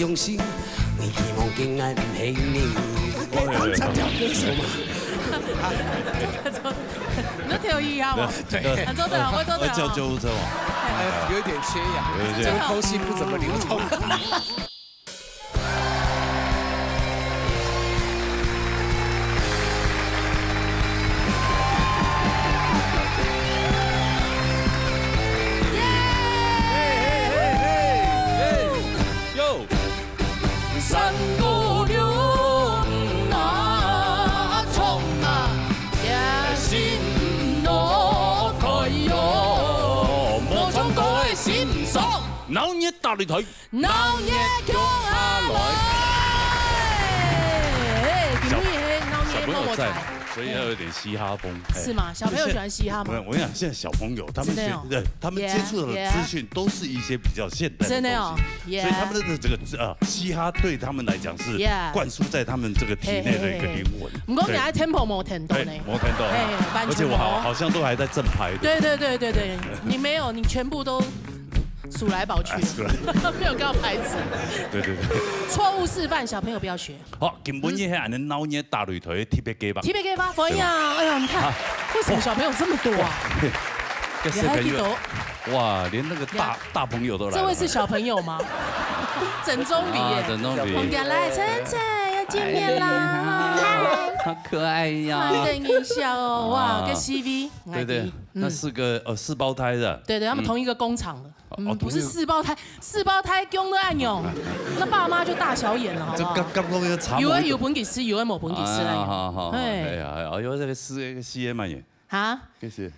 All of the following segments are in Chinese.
伤心，你希望竟然唔系你。我唱跳歌手嘛。你跳一下嘛？对，做得好，我做得好。叫救护车嘛？有点缺氧，这个空气不怎么流通。山路流啊，冲啊，也心路开哟，莫将各位心爽，老热大擂台，老热叫下来。今天老热默默台。所以要有点嘻哈风，是吗？小朋友喜欢嘻哈吗？我跟你讲，现在小朋友他们他们接触的资讯都是一些比较现代的真的哦，所以他们的这个嘻哈对他们来讲是灌输在他们这个体内的一个灵魂。不过你还 tempo 摩天度呢？摩天度，而且我好像都还在正拍。对，你没有，你全部都。数来宝去，没有告牌子。对。错误示范，小朋友不要学。好，根本也系人老热大擂台特别给吧。特别给吧，哎呀，你看，为什么小朋友这么多啊？也还记得。哇，连那个大朋友都来了。这位是小朋友吗？整中比耶，整中比。我们来晨晨要见面啦，好可爱呀！等一下哦，哇，跟 CV。对，那4胞胎的。对，他们同一个工厂的。不是4胞胎，4胞胎供的暗涌，那爸妈就大小眼了，好不好？有本技师，有冇本技师啦。好，哎呀，有这个4嘛也。哈？谢谢。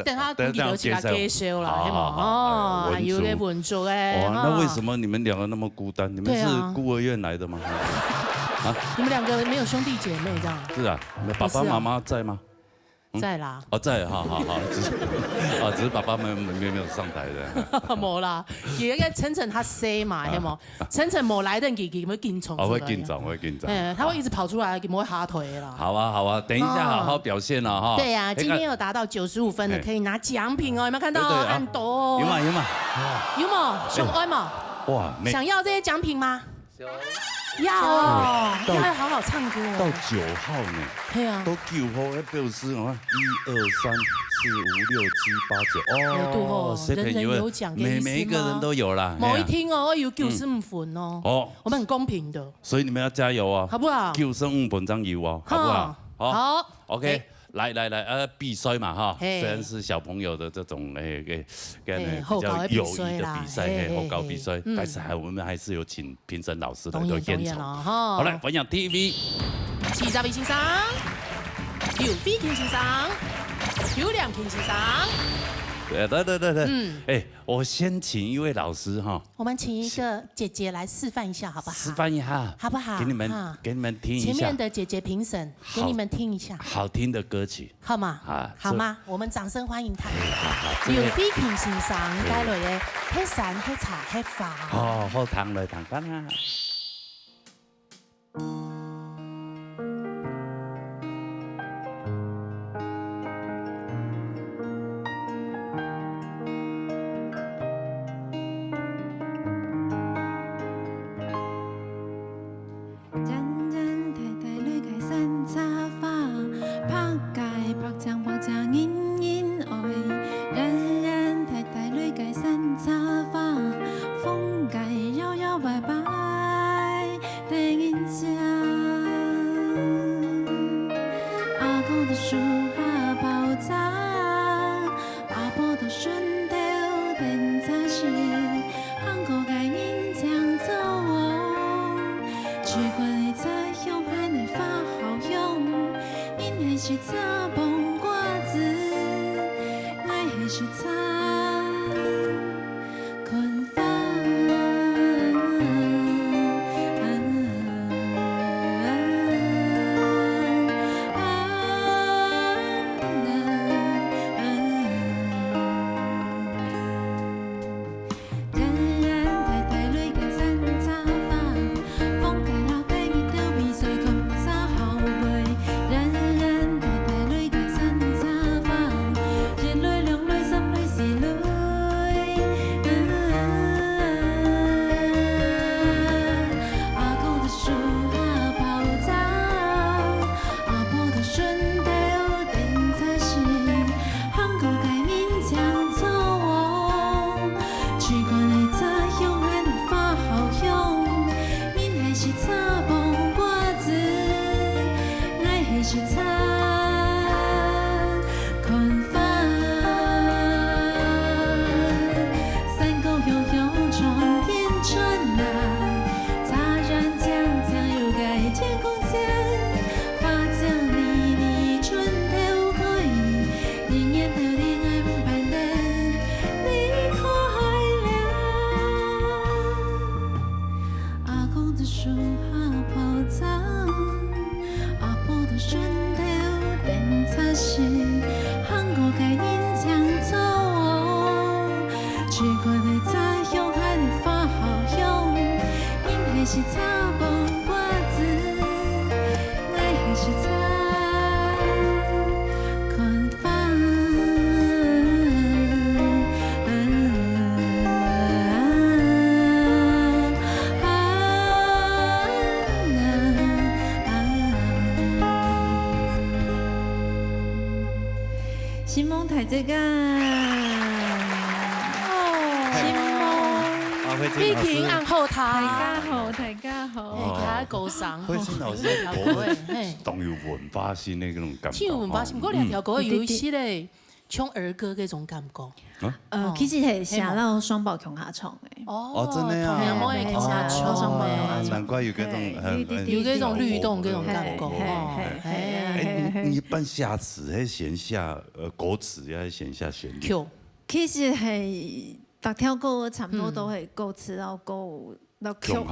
等他本技都起来介绍啦，係嘛？哦，有个文组哎。那为什么你们两个那么孤单？你们是孤儿院来的吗？啊？你们两个没有兄弟姐妹这样？是啊，爸爸妈妈在吗？在啦，在，好，只是爸爸没有上台的，冇啦，而家晨晨他 say 嘛，係冇，晨晨冇來的佢會緊張，我會緊張，他會一直跑出來，冇會下腿啦。好啊，等一下好好表現啦哈。對呀，今天有達到95分的，可以拿獎品哦，有沒有看到？按多。有嘛，想愛嘛？哇，想要這些獎品嗎？要哦，要好好唱歌哦。到9號呢？對啊，都9號，要表示哦，1、2、3、4、5、6、7、8、9哦，人人有獎嘅意思嗎？每一個人都有啦。某一天哦，我有95分哦。哦，我們很公平的。所以你們要加油啊，好不好？95分鐘有哦，好不好？好。OK。来，比赛嘛哈，虽然是小朋友的这种比较友谊的比赛，后高比赛，但是我们还是有请评审老师来做现场。好来，分享 TV， 40位先生，刘飞卿先生，刘亮卿先生。对，我先请一位老师哈。我们请一个姐姐来示范一下，好不好？示范一下，好不好？给你们听一下。前面的姐姐评审，给你们听一下。好听的歌曲，好吗？好吗？我们掌声欢迎他。刘飞卿先生带来的黑山黑茶黑花。好听来听看啊。顺流变擦身，喊我该因将走哦。去过的在向海的发好用，因还是查某我子，爱还是查看法。新梦台这个，新梦，碧婷按后大台，家好，大家好。开高尚，慧清老师懂有文化性的那种感觉。唱文化是，不过两条歌有一些嘞，唱儿歌嗰種感覺。其實係寫到雙寶強下唱嘅。哦，真的呀，兩毛嘅強下唱嘅，難怪有嗰種有嗰種律動嗰種感覺。你一般下詞喺弦下，歌詞要喺弦下旋律。其實係逐條歌差唔多都係歌詞到歌到強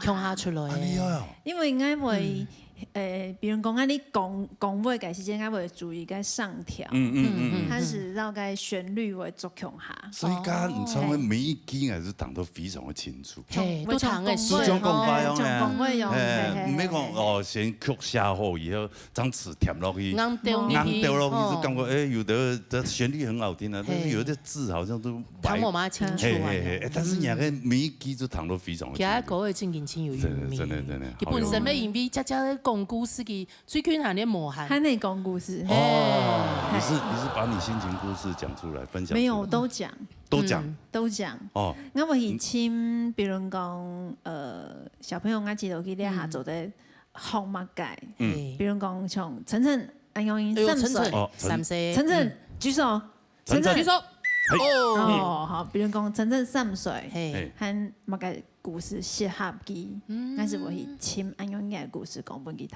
下出來。因為我會比如講你講話嘅時間，我會注意該上調，它是繞該旋律會做強下。所以家唔唱嘅每一句還是彈得非常的清楚。都唱嘅是講講法用嘅，唔係講哦先曲下好，以後將詞填落去，硬掉落去就感覺有的旋律很好聽啊，但是有啲字好像都彈冇乜清楚。但是人家每一句都彈得非常的清楚。其他歌嘅真情有味，真的。佢本身嘅 MV 只講故事嘅，最近還咧磨合。還得講故事。你是把你心情故事講出來分享？沒有，都講。都講。哦。我會親，比如講小朋友我知道佢哋下做的項目界，比如講像晨晨，安陽英3歲，晨晨舉手，晨晨舉手。哦，好，比如講晨晨3歲，和乜嘅故事適合佢，但是我係親安陽英嘅故事講俾佢聽。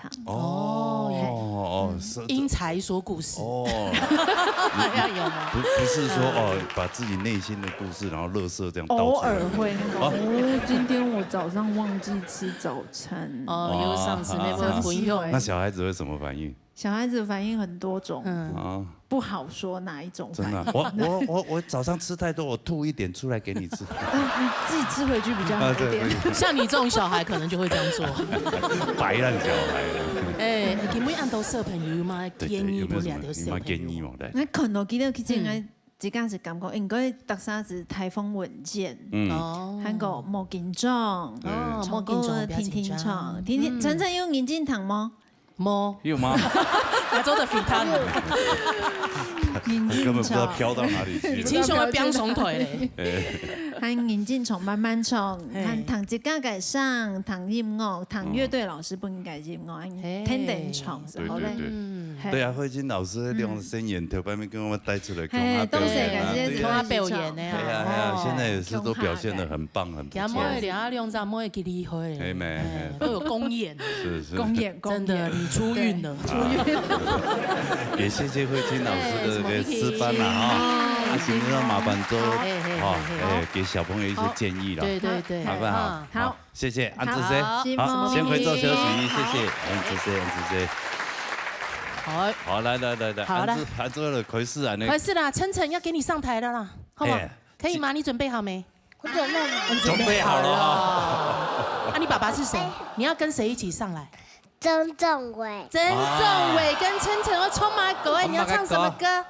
因材說故事。哦。有嗎？不是說把自己內心的故事，然後垃圾這樣倒出來。偶爾會今天我早上忘記吃早餐。有上次那位朋友。那小孩子會什麼反應？小孩子反應很多種，不好說哪一種反應。真的，我早上吃太多，我吐一點出來給你吃。自己吃回去比較好一點。像你這種小孩可能就會這樣做。白爛小孩。佢會按到小朋友嘛建議不了的小朋友。我看到記得佢真係自家是感覺應該特啥子台風穩健，韓國莫緊張，莫緊張，聽聽唱，晨晨有眼鏡糖嗎？冇。有嗎？亞洲的肥攤。根本不知道飄到哪裡去。輕鬆的飆雙腿嘞。和眼鏡蟲慢慢唱，和唐吉家改上，唐音樂，唐樂隊老師本改音樂，天天唱，好嘞。對啊，慧清老師用聲演頭版面跟我們帶出來，跟他表演的呀。對啊，現在也是都表現得很棒，很不錯。佢冇連阿亮站冇會給厲害嘞，都有公演。是。公演，真的，你出運了。也謝謝慧清老師的這個示範啦，哈，行，那麻煩都給小朋友一些建議啦。對，麻煩哈。好，謝謝安志燮。好，先回座休息，謝謝安志燮。好，來，安志了，快試啊！快試啦，晨晨要給你上台了啦，好嗎？可以嗎？你準備好沒？我準備好。準備好了。啊，你爸爸是誰？你要跟誰一起上來？曾仲偉。曾仲偉跟晨晨要衝馬狗哎，你要唱什麼歌？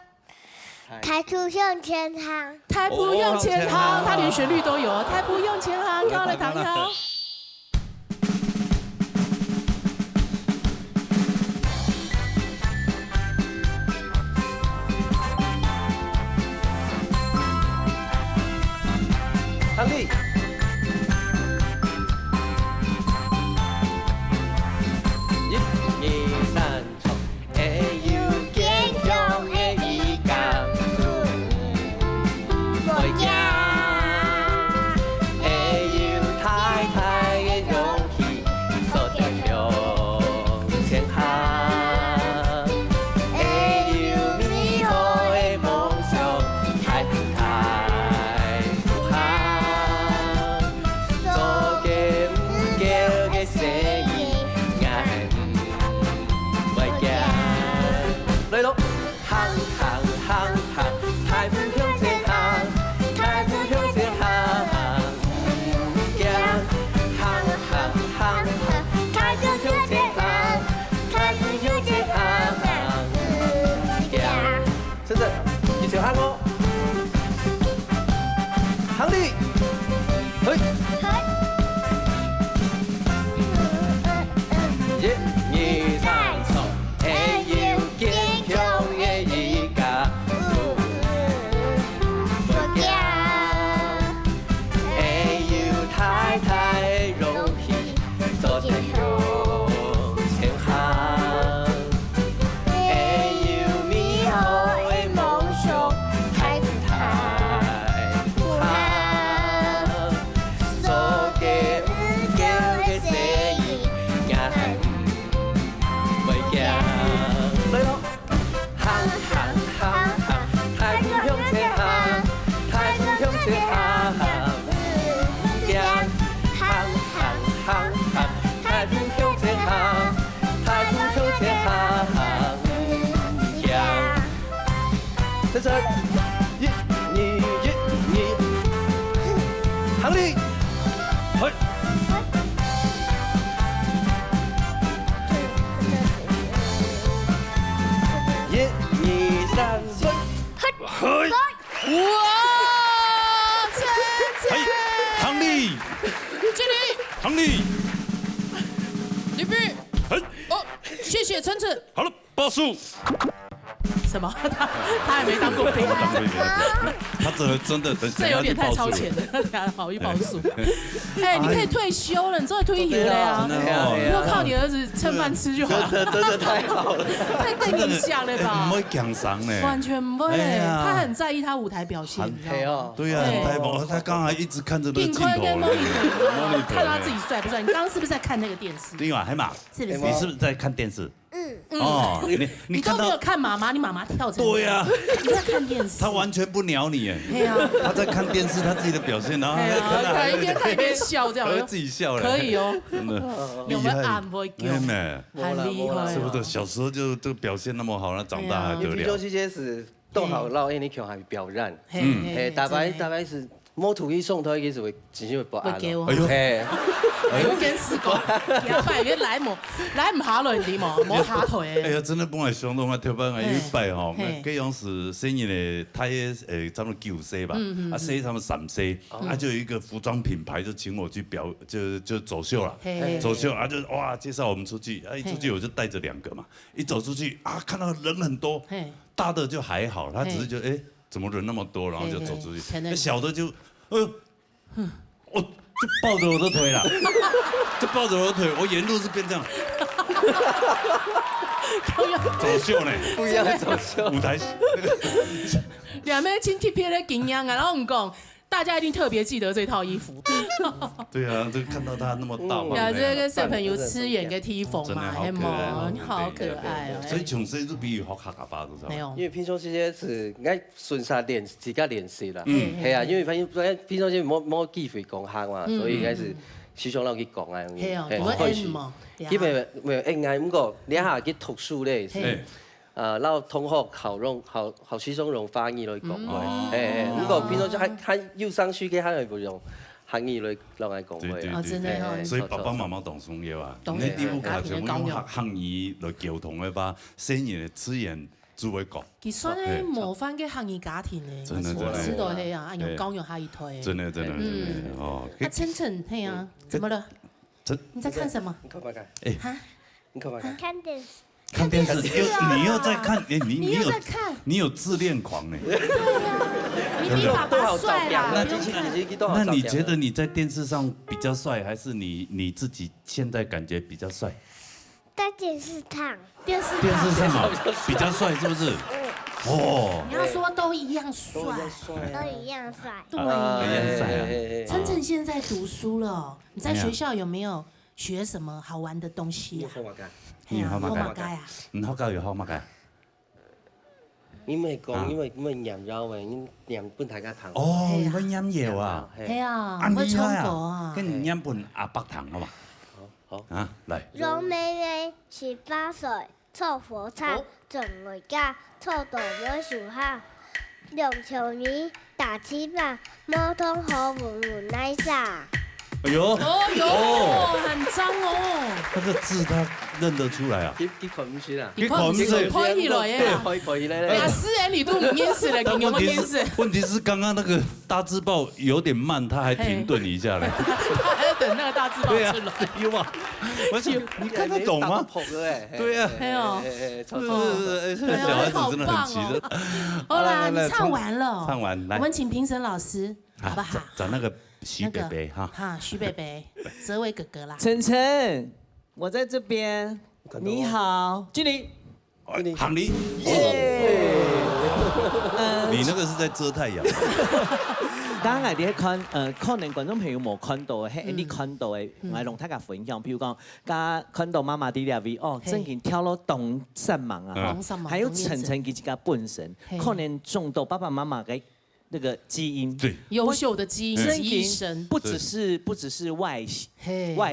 台不用錢行。台不用錢行，他連旋律都有。台不用錢行，高了唐橋。唐麗。行行，台风向前行，台风向前行。行行行行行，台风向前行，台风向前行。行，真的，一起行哦。行礼，嘿。一二三四，会有健康的一家，不惊，会有太太的荣幸，做天向前行，会有美好的梦想，太太不行，做个唔叫的生意，也袂惊。来咯，行行行行，台风向前行，台风向前行。行行行行行，台风向前行，台风向前行。行，这是一二，行礼，嘿。一二三四，嘿，哇，晨晨，行礼，敬礼，行礼，礼毕，嘿，哦，谢谢晨晨。好了，报数。什么？他还没当过兵。他真的这有点太超前了，等下好一报数。哎，你可以退休了，你终于退休了呀！以后靠你儿子蹭饭吃就好了。真的太好了，太对你想了吧？不会讲伤呢，完全不会。他很在意他舞台表现，你知道吗？对呀，很太猛。他刚才一直看着那个镜头，看他自己帅不帅？你刚刚是不是在看那个电视？对啊，海马，是不是？你是不是在看电视？哦，你都没有看妈妈，你妈妈跳着。对呀，你在看电视。他完全不鸟你哎。对啊，他在看电视，他自己的表现，然后他一边看一边笑，这样。他自己笑了。可以哦，真的有没有按不会叫？很厉害。是不是？小时候就这个表现那么好，那长大还得了？啤酒这些是都好老因你看还表演，大概是摸土一送他，其实会真心会不安咯。哎呦，跟試過，有擺嘅來唔下來點啊？冇下台哎呀，真的本來想到我跳班，有一擺吼，嗰樣是生意咧，他差不多9歲吧，歲他們3歲，就有一個服裝品牌就請我去就走秀了，走秀就哇介紹我們出去，一出去我就帶着2個嘛，一走出去看到人很多，大的就還好，他只是覺得怎麼人那麼多，然後就走出去，小的就我。就抱着我的腿了，就抱着我的腿，我沿路是变这样，走秀呢，不一样的走秀，舞台。两边亲戚贴的景样啊，然后我们讲，大家一定特别记得这套衣服。对啊，就看到他那么大嘛。这个小朋友吃眼跟踢缝嘛，真的好可爱，你好可爱哦。所以从小就比学卡巴，知道没有，因为平常这些是爱顺下自家练习啦。系啊，因为平常这冇机会讲行嘛，所以应该是时常เรา去讲啊。系啊，我演嘛。因为应该不过你下去读书咧是。เรา同學校師兄用翻譯來講嘅，不過變咗就係要上書嘅，係會用漢語來講嘅。哦，真的。所以爸爸媽媽當中嘅話，你啲屋企全部用漢語來溝通嘅話，生意資源就會高。其實咧，模範嘅漢語家庭咧，我知道係啊，用教育下一推。真的哦。啊，晨晨，係啊，怎麼了？你在看什麼？你看嘛看。哈？你看嘛看。看電視。看電視，你又在看，你又在看，你有自戀狂呢。對呀，你比爸爸帥啦。那你覺得你在電視上比較帥，還是你自己現在感覺比較帥？在電視上。電視上比較帥，是不是？哦。你要說都一樣帥，都一樣帥。對呀。晨晨現在讀書了，你在學校有沒有學什麼好玩的東西啊？你好嘛解啊？唔好教又好嘛解？因為講，因為釀肉嘅，因釀本大家糖。哦，你會釀肉啊？係啊，會沖果啊。跟你釀本阿伯糖好嘛？好。啊，來。容妹妹18歲，臭佛唱，整个家臭豆没熟好。两球泥打七棒，摩通好稳稳来撒。哎呦，很脏哦。那个字他认得出来啊？佢看唔出啦，你看起来呀？可以咧。雅思你都唔认识了，你有没有认识？问题是刚刚那个大字报有点慢，他还停顿一下嘞。他还要等那个大字报出来。有吗？而且你看得懂吗？对呀。没有。小孩子真的很奇的。好啦，你唱完了。唱完，来，我们请评审老师，好不好？找那个徐北北哈。哈，徐北北，泽伟哥哥啦。晨晨，我在这边。你好，经理。行李。你那个是在遮太阳。當然啲可能觀眾朋友冇看到嘅，係你看到嘅，我同大家分享。譬如講，家看到媽媽啲兩位哦，真係跳到東山芒啊，還有晨晨佢自己本身，可能中到爸爸媽媽嘅那個基因，對，優秀的基因，基因不只是外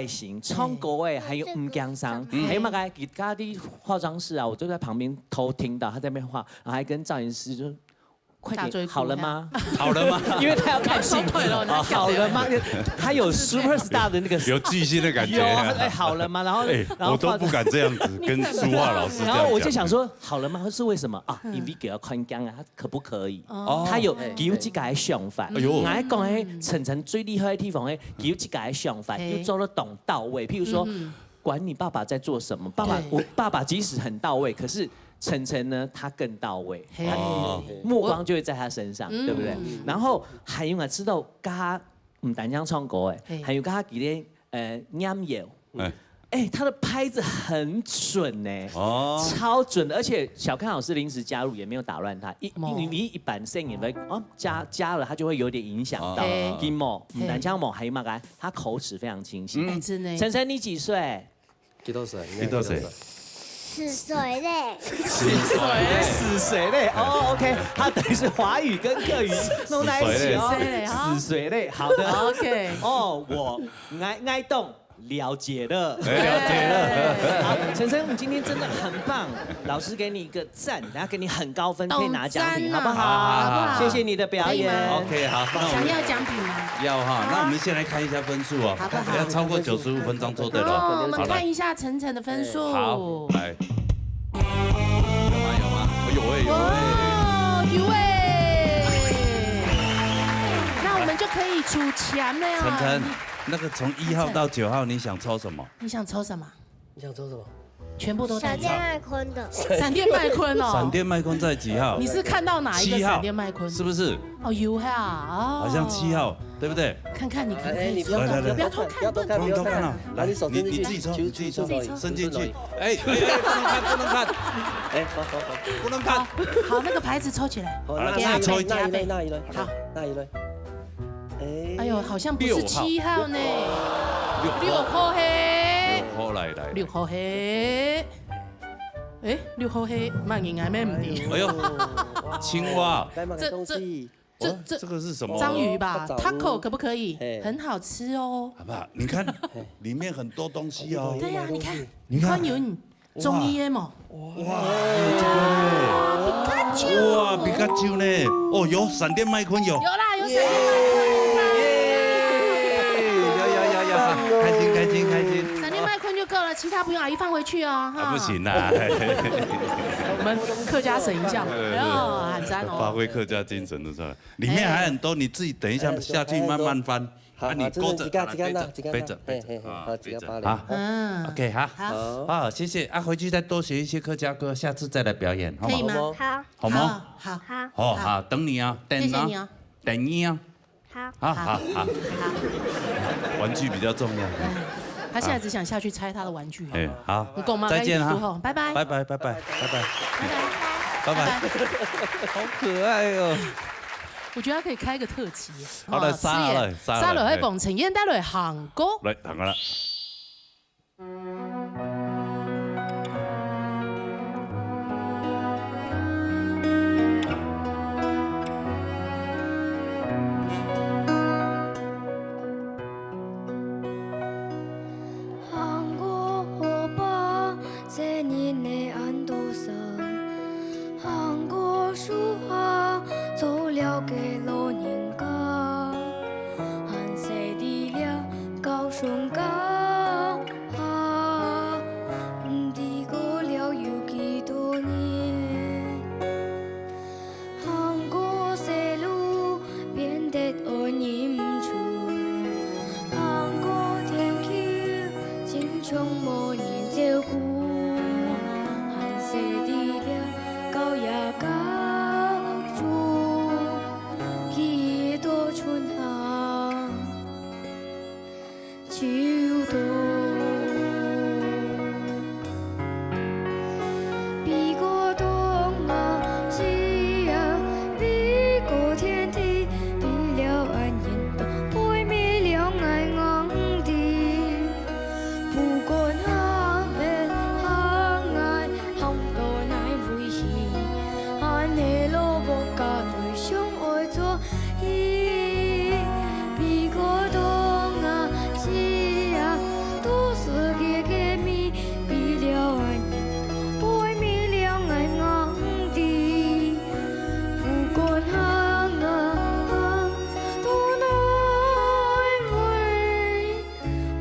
形，唱歌誒，還有唔驚傷，還有乜嘅其他啲化妝師啊，我就在旁邊偷聽到他在那邊畫，然後還跟造型師就。快點，好了嗎？好了嗎？因為他要看鏡子了，好了嗎？他有 super star 的那個有巨星的感覺。有，哎，好了嗎？然後我都不敢這樣子跟書畫老師這樣講。然後我就想說，好了嗎？是為什麼啊？因為給他看鏡啊，他可不可以？他有有自己嘅想法。我講喺晨晨最厲害的地方咧，有自己嘅想法，又做得懂到位。譬如說，管你爸爸在做什麼，爸爸即使很到位，可是。晨晨呢，他更到位，目光就會在他身上，對不對？然後還有我知道，他唔單止唱歌誒，還有他佢啲音樂，他的拍子很準呢，超準的，而且小康老師臨時加入也沒有打亂他，你一般聲音咧，加了他就會有點影響到，音樂唔單止冇，還有乜嘅，他口齒非常清晰。晨晨你幾歲？幾多歲？ 4歲嘞，4歲嘞，哦 ，OK， 他等於是華語跟客語弄在一起哦，4歲嘞，好的 ，OK， 哦，我愛動了解了，好，晨晨，你今天真的很棒，老師給你一個讚，然後給你很高分，可以拿獎品，好不好？謝謝你的表演。OK， 好，想要獎品嗎？要哈，那我們先來看一下分數哦，要超過95分鐘做對了。我們看一下晨晨的分數。好，來，有嗎？有哎。那我們就可以出錢了呀。晨晨，那個從1號到9號，你想抽什麼？你想抽什麼？你想抽什麼？全部都閃電麥昆的。閃電麥昆哦。閃電麥昆在幾號？你是看到哪一個閃電麥昆？是不是？哦，6號。好像7號，對不對？看看你可不可以？你不要看，不要偷看，不要看了。來，你手伸進去，你自己抽，伸進去。哎，不能看，不能看。好，那個牌子抽起來。好，那一類，好，那一類。哎呦，好像不是7號呢。6號黑。6號來，6號黑。哎，6號黑，慢應該沒問題。哎呦，青蛙。這個是什麼？章魚吧 ，taco 可不可以？很好吃哦。好不好？你看，裡面很多東西哦。對呀，你看，寬油中醫耶嘛。哇，皮卡丘呢？哦，有閃電麥昆有。有啦，有閃電麥昆。有，開心。閃電麥昆就夠了，其他不用阿姨放回去哦。不行啦。我們客家省一下，不要很讚哦。發揮客家精神的時候，裡面還很多，你自己等一下下去慢慢翻。啊，你勾着，背着，好，背着，好，OK， 好，謝謝啊，回去再多學一些客家歌，下次再來表演，好嗎？好嗎？好，等你啊，等你啊，好，玩具比較重要。他現在只想下去拆他的玩具。好，再見哈，拜拜。好可愛哦。我覺得他可以開個特輯。好來，沙來喺講呈現帶來行歌。來，行啦。韓國河壩，這年的安无年照顾，寒舍地了高呀高处，几多春夏秋冬。比过冬啊西啊，比过天地，比了安言道，背灭了爱昂地。不管行别行爱，行到乃危险，安的路无甲对象爱做依。比过冬啊西啊，都是个个咪，比了安言道，背灭了爱昂地。不管行啊行，都乃为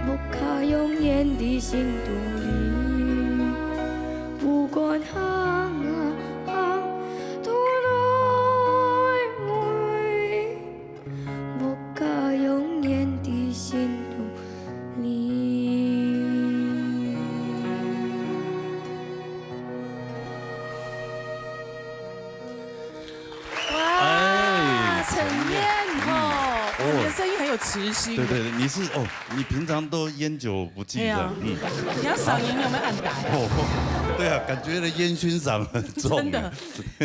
木卡永远的心独立。不管行啊行，都乃为木卡永远的心独立。哇，陈燕哦，你的声音很有磁性。对对对，你是哦，你平常都烟酒不忌的，你要嗓音有没有按打？哦，对啊，感觉的烟熏嗓很重。真的，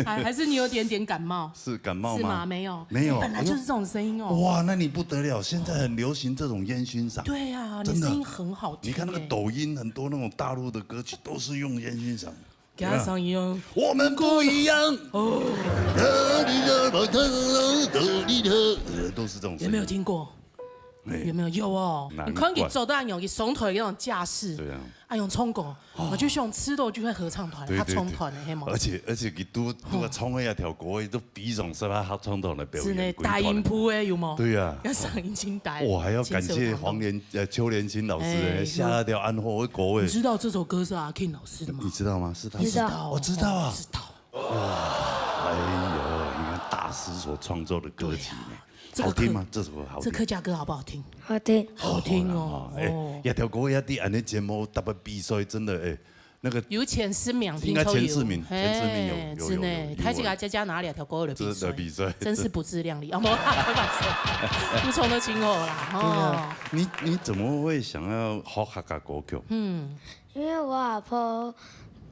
还是你有点感冒？是感冒吗？是吗？没有，没有，本来就是这种声音哦。哇，那你不得了，现在很流行这种烟熏嗓。对啊，你声音很好听。你看那个抖音，很多那种大陆的歌曲都是用烟熏嗓。给他声音哦。我们不一样。哦。都是这种。有没有听过？有没有？有哦。你可以走到有一松腿那种架势。对啊。用冲过，我就用吃豆就会合唱团，他冲团的黑毛。而且你都冲那条歌都比种是吧？他冲团的表演。是呢，大音铺的有吗？对呀。要上音清带。我还要感谢邱连青老师下那条安徽的歌。你知道这首歌是阿 King 老师的吗？你知道吗？是他。知道，我知道啊。知道。哇，哎呦，你看大师所创作的歌曲呢。好听吗？这首歌好听。这客家歌好不好听？好听，好听哦。一条歌一啲安尼节目特别比赛，真的那个有前4名，应该前4名，有。真的，他这个家哪里条歌的比赛，真是不自量力。啊，不从得清我啦。哦，你怎么会想要学客家歌曲？因为我阿婆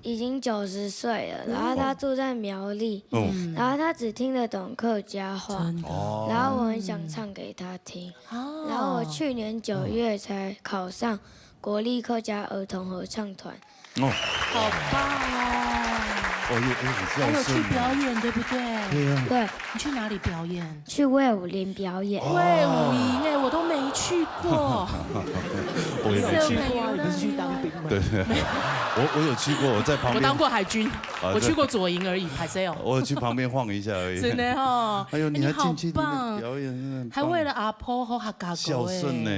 已经90岁了，然后他住在苗栗，然后他只听得懂客家话，然后我很想唱给他听，然后我去年9月才考上国立客家儿童合唱团，好棒哦！还有去表演，对不对？对呀。对。你去哪里表演？去魏武营表演。魏武营哎，我都没去过。我也没去过，你不是去当兵吗？对，我有去过，我在旁边。我当过海军，我去过左营而已，拍摄哦。我有去旁边晃一下而已。真的哦。哎呦，你还进去表演，还为了阿婆和客家歌。孝顺呢。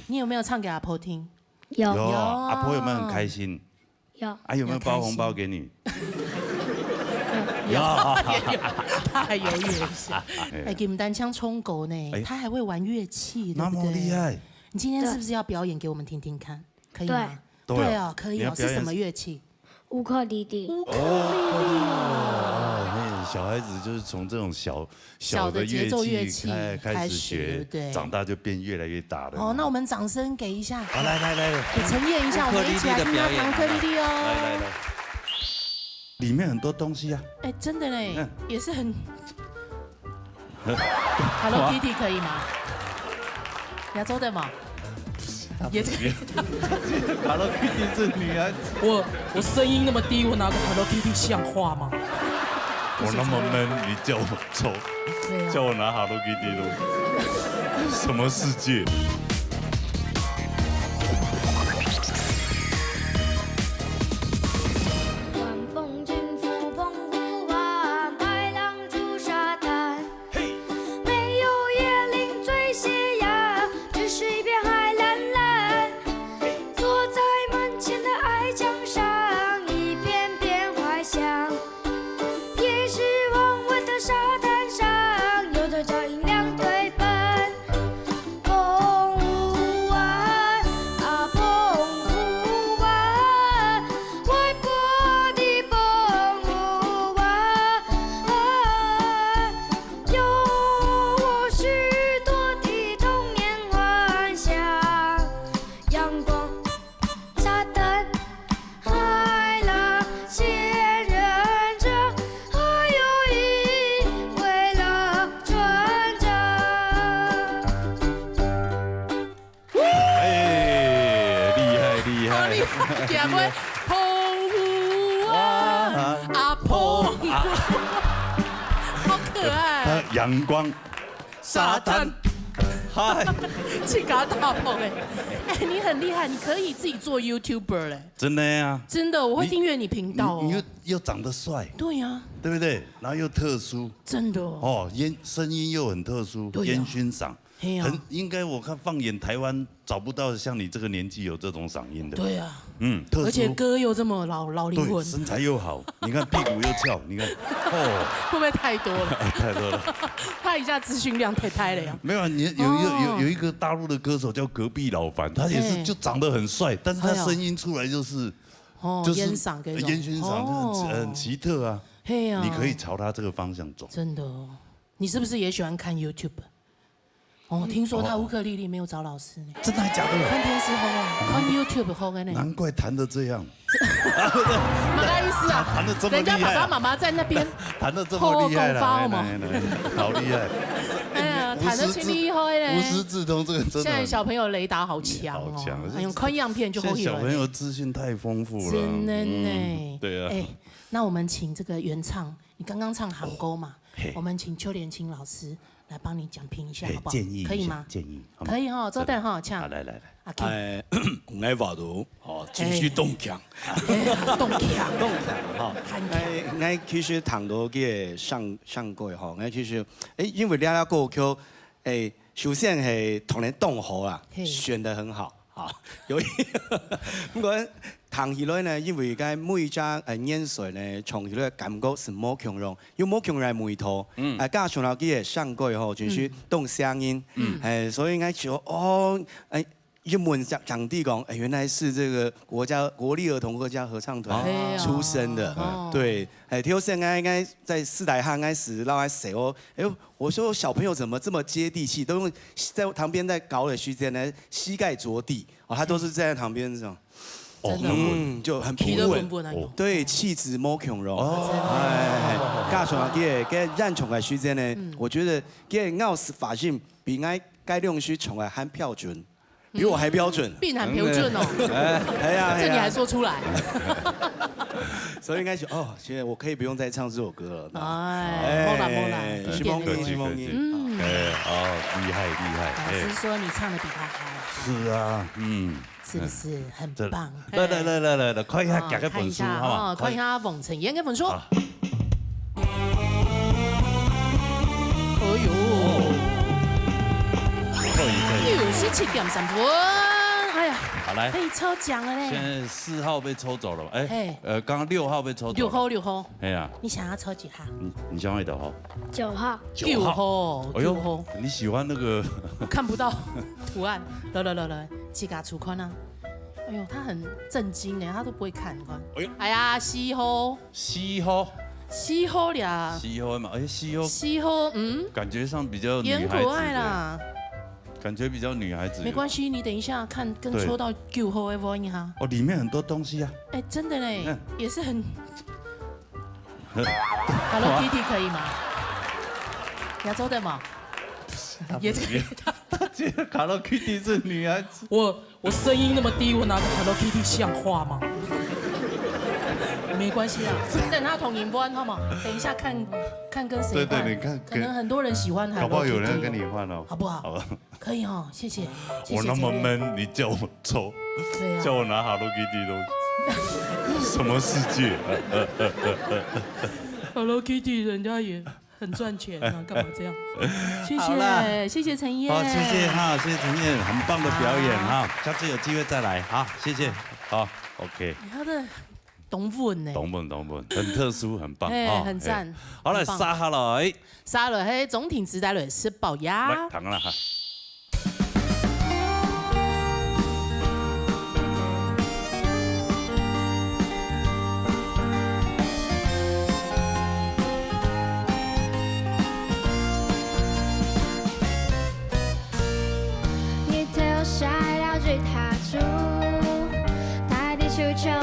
你有没有唱给阿婆听？有。阿婆有没有很开心？有。有没有包红包给你？有，他还犹豫了一下。给我们单枪冲狗呢，他还会玩乐器，对不对？那么厉害！你今天是不是要表演给我们听听看？可以吗？对哦，可以哦。是什么乐器？乌克丽丽。小孩子就是从这种小的节奏乐器开始学，长大就变越来越大了。哦，那我们掌声给一下。好，来，给陈燕一下，我们一起来听他弹乌克丽丽哦。来，里面很多东西啊。哎，真的嘞，也是很。Hello Kitty 可以吗？亚洲的吗？也可以。Hello Kitty 是女孩子。我声音那么低，我拿个 Hello Kitty 像话吗？我那么闷，你叫我走，叫我拿 Hello Kitty 的，什么世界？沙滩上，有座脚印两对奔，风澎湖湾，阿澎，好可爱。阳光，沙滩。嗨，去搞大鹏哎，你很厉害，你可以自己做 YouTuber 嘞，真的呀，真的，我会订阅你频道哦。你又长得帅，对呀，对不对？然后又特殊，真的哦，声音又很特殊，烟熏嗓，很应该我看放眼台湾找不到像你这个年纪有这种嗓音的。对呀，特殊，而且歌又这么老灵魂，身材又好，你看屁股又翘，你看，哦，会不会太多了？太多了，怕一下资讯量太了呀。没有，你有一个大陆的歌手叫隔壁老樊，他也是就长得很帅，但是他声音出来就是烟嗓跟烟熏嗓，很奇特啊。嘿呀，你可以朝他这个方向走。真的，你是不是也喜欢看 YouTube？哦，听说他乌克丽丽没有找老师呢，真的假的？看电视好啊，看 YouTube 好的呢。难怪弹得这样。没意思啊，弹得这么厉害，人家爸爸妈妈在那边弹得这么厉害了，好厉害。哎呀，弹得挺厉害嘞，无师自通，这个真的。现在小朋友雷达好强哦，好强，用看样片就会有。小朋友资讯太丰富了，真的呢。对啊。哎，那我们请这个原唱，你刚刚唱《杭沟》嘛，我们请邱连青老师来帮你讲评一下，好不好？建议可以吗？建议可以哈，周等哈，唱。来。我话到哦，情绪动强，动强哈。我其實談到嘅上句吼，我其實因為呢個歌曲首先係同你動好啊，選得很好啊。有咁講彈起來呢，因為嘅每一隻年歲呢，唱起來感覺是冇強弱，要冇強弱梅頭，加上到啲嘅上句吼，就是動聲音，所以我就哦一問講地講，原來是這個國立兒童國家合唱團出身的，對，聽說應該在四代漢開始讓他寫哦，我說小朋友怎麼這麼接地氣，都用在旁邊在搞的時間呢，膝蓋着地，哦，他都是站在旁邊這種，就很平穩，對，氣質冇強弱，加上啲嘅認同嘅時間呢，我覺得啲咬死發現比我該用時從來還標準。比我還標準，比你還標準哦！哎呀，這你還說出來，所以應該就哦，現在我可以不用再唱這首歌了。哎，莫啦，許夢英，厲害。老師說你唱得比他好。是啊，是不是很棒？來，快下夾一本書，好嘛？看一下王晨妍嘅本書。哎呦！97.3分，哎呀，好来，可以抽奖了嘞！现在4號被抽走了，剛剛6號被抽走。6號。哎呀，你想要抽幾號？你想要幾號？9號。9號。哎呦，你喜歡那個？看不到圖案，來，幾個出款啊？哎呦，他很震驚哎，他都不會看，你看。哎呀，4號。4號呀。4號嘛，4號，感覺上比較也很可愛啦。感覺比較女孩子。沒關係，你等一下看跟抽到9號的播一下。哦，裡面很多東西啊。哎，真的嘞，也是很。Hello Kitty 可以嗎？亞洲的嗎？也可以。他覺得 Hello Kitty 是女孩子。我聲音那麼低，我拿着 Hello Kitty 像話嗎？沒關係啊，等他同音班好嗎？等一下看跟誰換。對，你看，可能很多人喜歡 Hello Kitty。搞不好有人跟你換哦，好不好？好。可以哦，謝謝。我那麼悶，你叫我抽，叫我拿 Hello Kitty 都，什麼世界？Hello Kitty 人家也很賺錢啊，幹嘛這樣？謝謝陳燕。好，謝謝陳燕，很棒的表演哈，下次有機會再來，好，謝謝，好 ，OK。他的懂文呢？懂文，很特殊，很棒，很讚。好來，殺下來，係總庭時代嚟吃飽呀。來，糖啦哈。強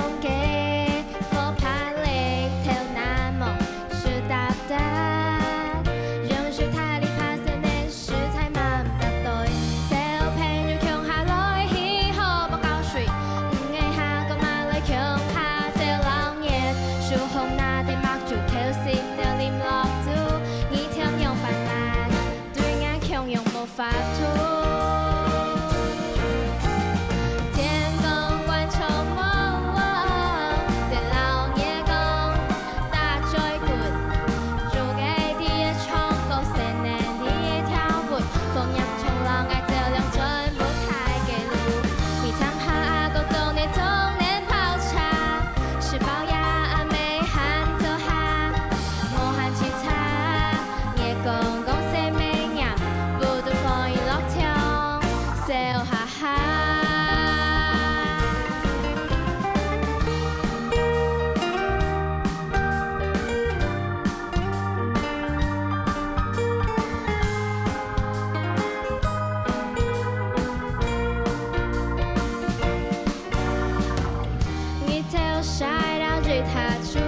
晒到吉他出，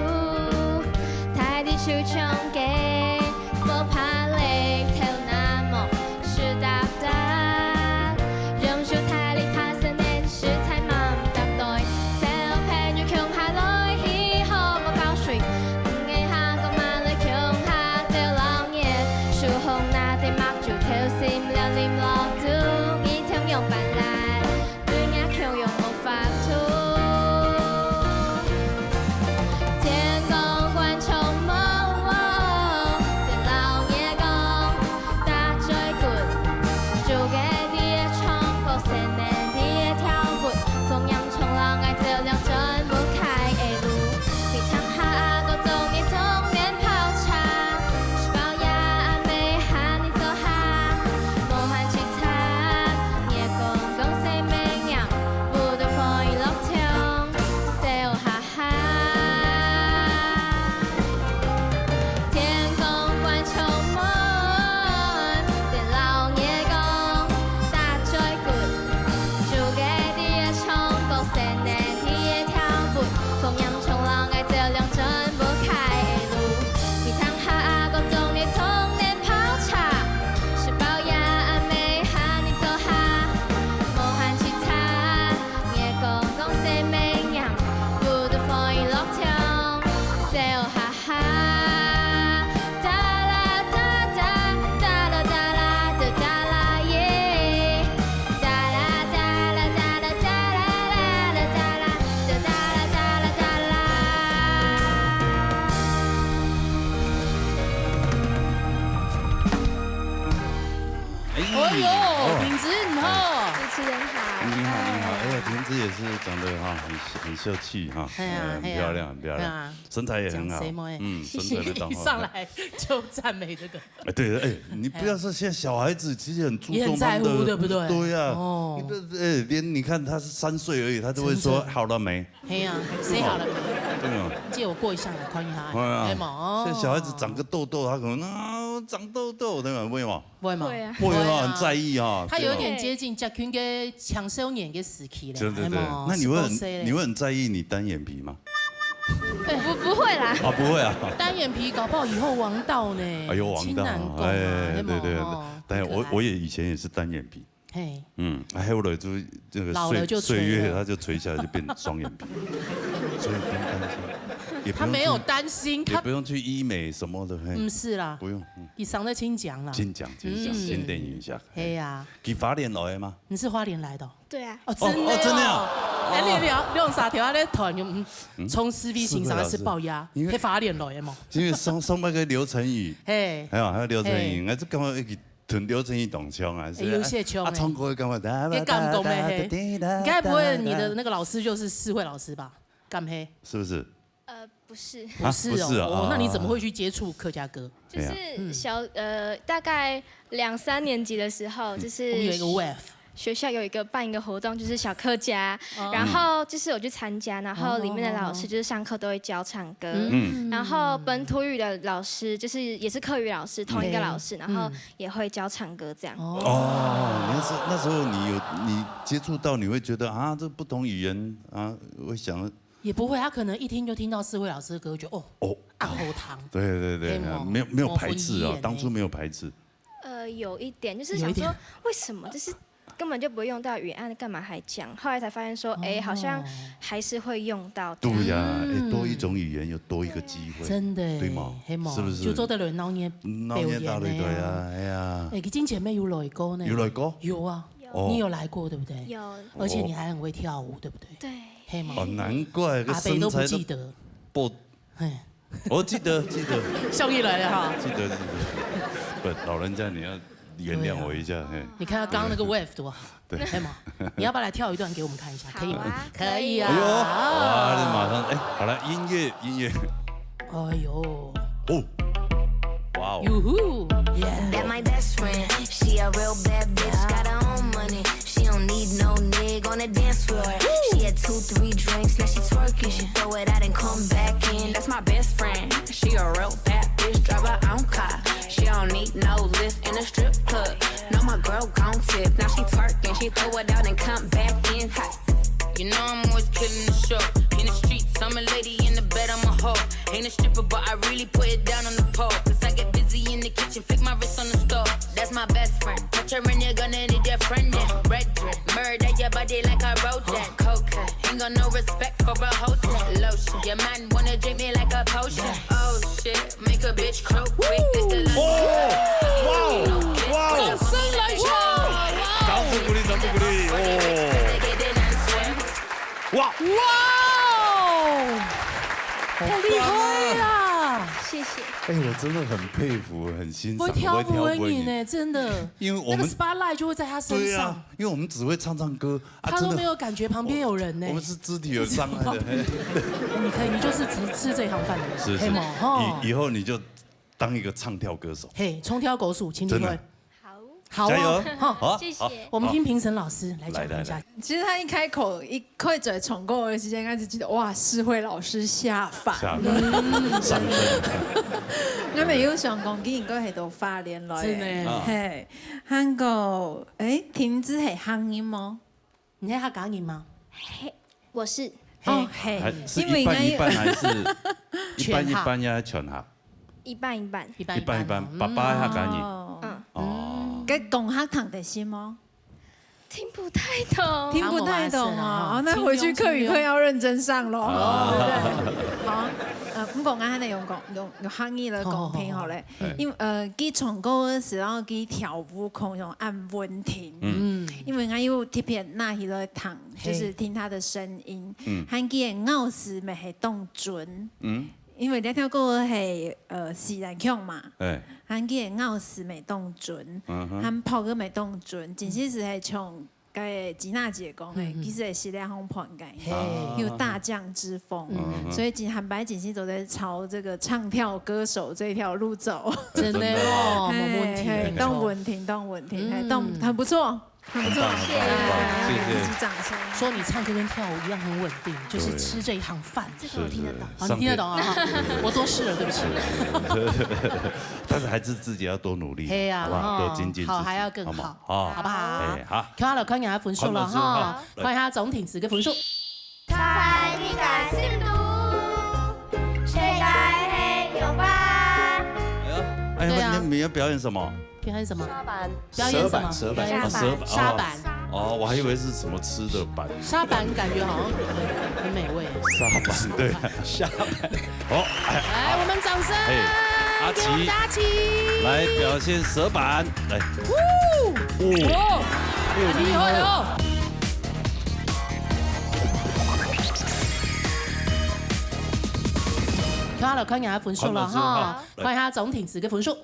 台地出穷给，不怕累，头那么是大大，用手台里他是年是太忙搭对，小朋友穷下来以后我搞水，爱下个马来穷下的老年，树红那地mặc dù theo sim leo lim lo tu, nghĩ theo nhau bạn lại, đôi ngã kêu用无法度。天公观众梦，对老爷公打嘴鼓，就给你唱过三年的跳舞，中央冲浪爱这辆真不开的路，你唱下个中年童年泡茶，是龅牙妹喊你走哈，梦幻奇他，夜公公谁没样，不得风雨落听，谁哈哈。天公观众梦，对老爷公打嘴鼓，就给你唱过三年的跳舞，中央冲浪爱这辆真不开的路，你唱下个中年童年泡茶，是龅牙妹喊你走哈，梦幻奇他，夜公公谁没样，不得风雨落听，谁哈哈。哒啦哒哒哒啦哒啦哒哒啦耶，哒啦哒啦哒啦哒啦啦啦哒啦哒哒啦哒啦哒啦。哎呦，品质很好。主持人好，你好，你好，哎呀，婷子也是长得哈很秀气哈，很漂亮，很漂亮，身材也很好，身材都当一上来就赞美这个，哎，对，哎，你不要说现在小孩子其实很注也很重在乎，他们的，对不对？对呀，哦，连你看他是3岁而已，他都会说好了没？嘿呀，谁好了没？对啊，借我过一下来看一下，哎嘛，现在小孩子长个痘痘，他可能长痘痘，对吧？为什么？会嘛？会啊，会啊，很在意啊。他有点接近嘉群嘅抢收年嘅时期了，对对对，那你会很在意你单眼皮吗？不会啦，啊，不会啊。单眼皮搞不好以后王道呢。哎呦，王道，哎，对对，但我也以前也是单眼皮。嘿，还有了就这个岁月，它就垂下来就变双眼皮，所以不用担心。他没有担心，也不用去医美什么的。不是啦，不用。你上在金奖啦。金奖，先电影一下。嘿呀。你花莲来的吗？你是花莲来的？对啊。哦，真的真的呀。你用啥条咧团就从思维欣赏是龅牙，去花莲来的嘛？因为送那个刘成宇，嘿，还有刘成宇，我这干嘛一屯刘成宇懂腔啊？有些腔。啊，唱歌干嘛？你干公咩？该不会你的那个老师就是世慧老师吧？干黑？是不是？不是，不是哦。那你怎么会去接触客家歌？就是大概2、3年级的时候，就是我们有一个 WEF。学校有办一个活动，就是小客家，然后就是我去参加，然后里面的老师就是上课都会教唱歌，然后本土语的老师就是也是客语老师，同一个老师，然后也会教唱歌这样。哦，那时候你接触到，你会觉得啊，这不同语言啊，会想。也不会，他可能一听就听到世慧老师的歌，就暗喉糖。对对对，没有排斥啊，当初没有排斥。有一点就是想说，为什么就是根本就不会用到语案，干嘛还讲？后来才发现说，好像还是会用到。对呀，多一种语言有多一个机会，真的，对吗？是不是？就做得来老年大对啊，哎呀。金姐妹有来过呢？有来过？有啊，你有来过对不对？有。而且你还很会跳舞，对不对？对。哦，难怪阿北都不记得。我记得。笑意来了哈。记得。不，老人家你要原谅我一下。你看他刚刚那个 wave 多好，对吗？你要不要来跳一段给我们看一下？可以吗？可以啊。哎呦，哇，这马上好了，音乐。哎呦。哦。哇哦。哟That my best friend, she a real bad bitch, got her own money. She don't need no nigga on the dance floor. She had 2, 3 drinks, now she twerking. She throw it out and come back in. That's my best friend. She a real bad bitch, drive her own car. She don't need no lift in a strip club. No, my girl gon' tip. Now she twerking, she throw it out and come back in. You know I'm always killing the show. In the streets, I'm I'm a lady in the bed, I'm a hoe. Ain't a stripper, but I really put it down on the pole. Cause I get busy in the kitchen, flick my wrist on the stove. That's my best friend. Touch her and you're gonna need your friend then. Red drip, murder your body like a rodent. Cocaine, ain't got no respect for a hotel. Lotion, your man wanna drink me like a potion. Oh shit, make a bitch croak quick. This the lunch. wow, 掌声来一下！掌声鼓励，掌声鼓励，哇哇，太厉害了！谢谢。哎，我真的很佩服，很欣赏，会挑不会你赢呢，真的。因为我们 spotlight 就会在他身上。因为我们只会唱歌，他都没有感觉旁边有人呢。我们是肢体有伤害的。你就是吃这行饭的人。是，以后你就当一个唱跳歌手。嘿，冲挑狗鼠，请体会。好，加油！好，谢谢。我们听评审老师来讲一下。其实他一开口一开嘴重过的时间，开始记得哇，世慧老师下凡。上身。我咪有想讲，竟然佢系度花莲来嘅，嘿，韩国婷子系乡音吗？你系客家人吗？嘿，我是。哦，嘿，是一半一半还是一半呀？全客。一半一半。一半。爸爸系客家人。哦，佢讲客堂的心吗？听不太懂，听不太懂啊！那回去客语课要认真上咯，对不对？好，唔讲啱啱用汉语来讲拼好咧，因为佢唱歌的时候佢跳舞可用按温停，因为俺有特别那一个堂，就是听他的声音，汉佢嘅咬字咪系当准，因为你跳歌系自然腔嘛，韩佢嘅咬字未当准，韩跑歌未当准，真是系像个吉娜姐讲的，其实系两红盘嘅，有大将之风，所以韩白锦溪都在朝这个唱跳歌手这条路走，真的哦，没问题，动稳停，动很不错。很不错，谢谢，掌声。说你唱歌跟跳舞一样很稳定，就是吃这一行饭。这个我听得懂，你听得懂啊？我多试了，对不起。但是还是自己要多努力，好不好？多精进，好，还要更好，好不好？好，看了看下分数了哈，看下总体值嘅分数。猜你嘅深度，世界係用法。哎，你们要表演什么？表演什么？沙板。表演什么？蛇板。沙板。哦，我还以为是什么吃的板。沙板感觉好像很美味。沙板对，沙板。好，来，我们掌声。阿奇，阿奇，来表现蛇板，来。很厉害哦。看了看下分数了哈，看一下总体值嘅分数。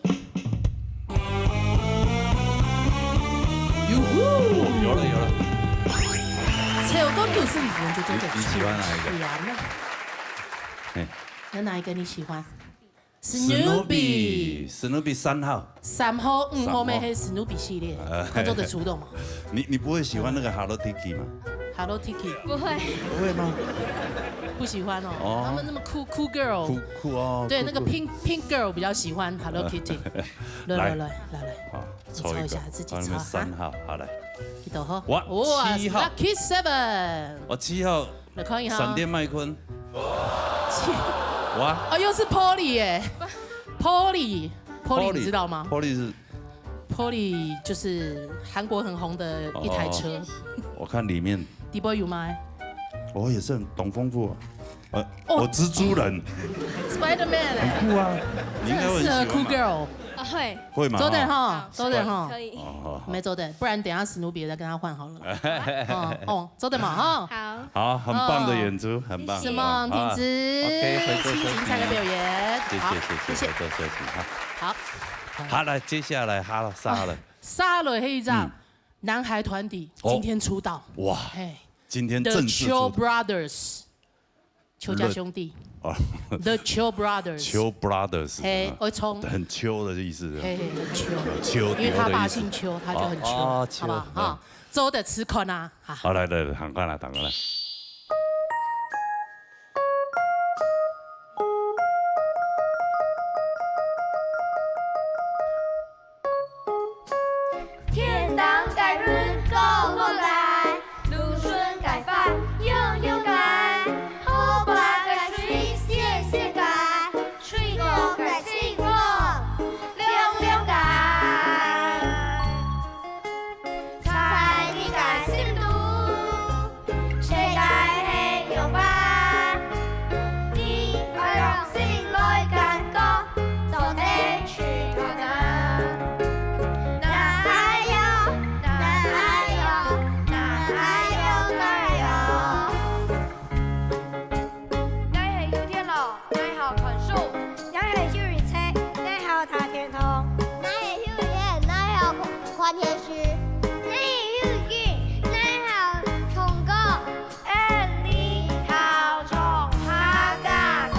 有了。超过90分就真的。你喜欢哪一个？有哪一个你喜欢？史努比3号。3号，5号面是史努比系列，他做的出动嘛。你不会喜欢那个 Hello Kitty 吗 ？Hello Kitty 不会。不会吗？不喜欢哦。他们那么cool girl。酷哦。对，那个 pink girl 比较喜欢 Hello Kitty。来，好，抽一下自己抽。3号，好来。一朵哈。哇，7号。Lucky 7。我7号。来看一下。闪电麦昆。哇！哦，又是 Polly 耶 ，Polly 你知道吗 ？Polly 就是韩国很红的一台车。我看里面。D-Boy 有吗？我也是很懂丰富。我蜘蛛人。Spider-Man 很酷啊！你应该会适合 Cool Girl。会吗？走点哈，可以。没走点，不然等下史努比再跟他换好了。走点嘛哈。好，很棒的演出，很棒。是梦婷子，精彩的表演。谢谢，多谢请好，来，接下来沙了黑藏男孩团体今天出道。哇，今天正式出道。 The Chill Brothers， 邱家兄弟。The Chill Brothers， 嘿，会冲，很秋的意思。嘿，很秋，因为他爸姓邱，他就很秋，好吧？好，走的吃款啊！好，来，赶快来。天当改轮走落来，露顺改发又改，后把改。天师。你有句，你好虫哥，你好虫哈嘎哥。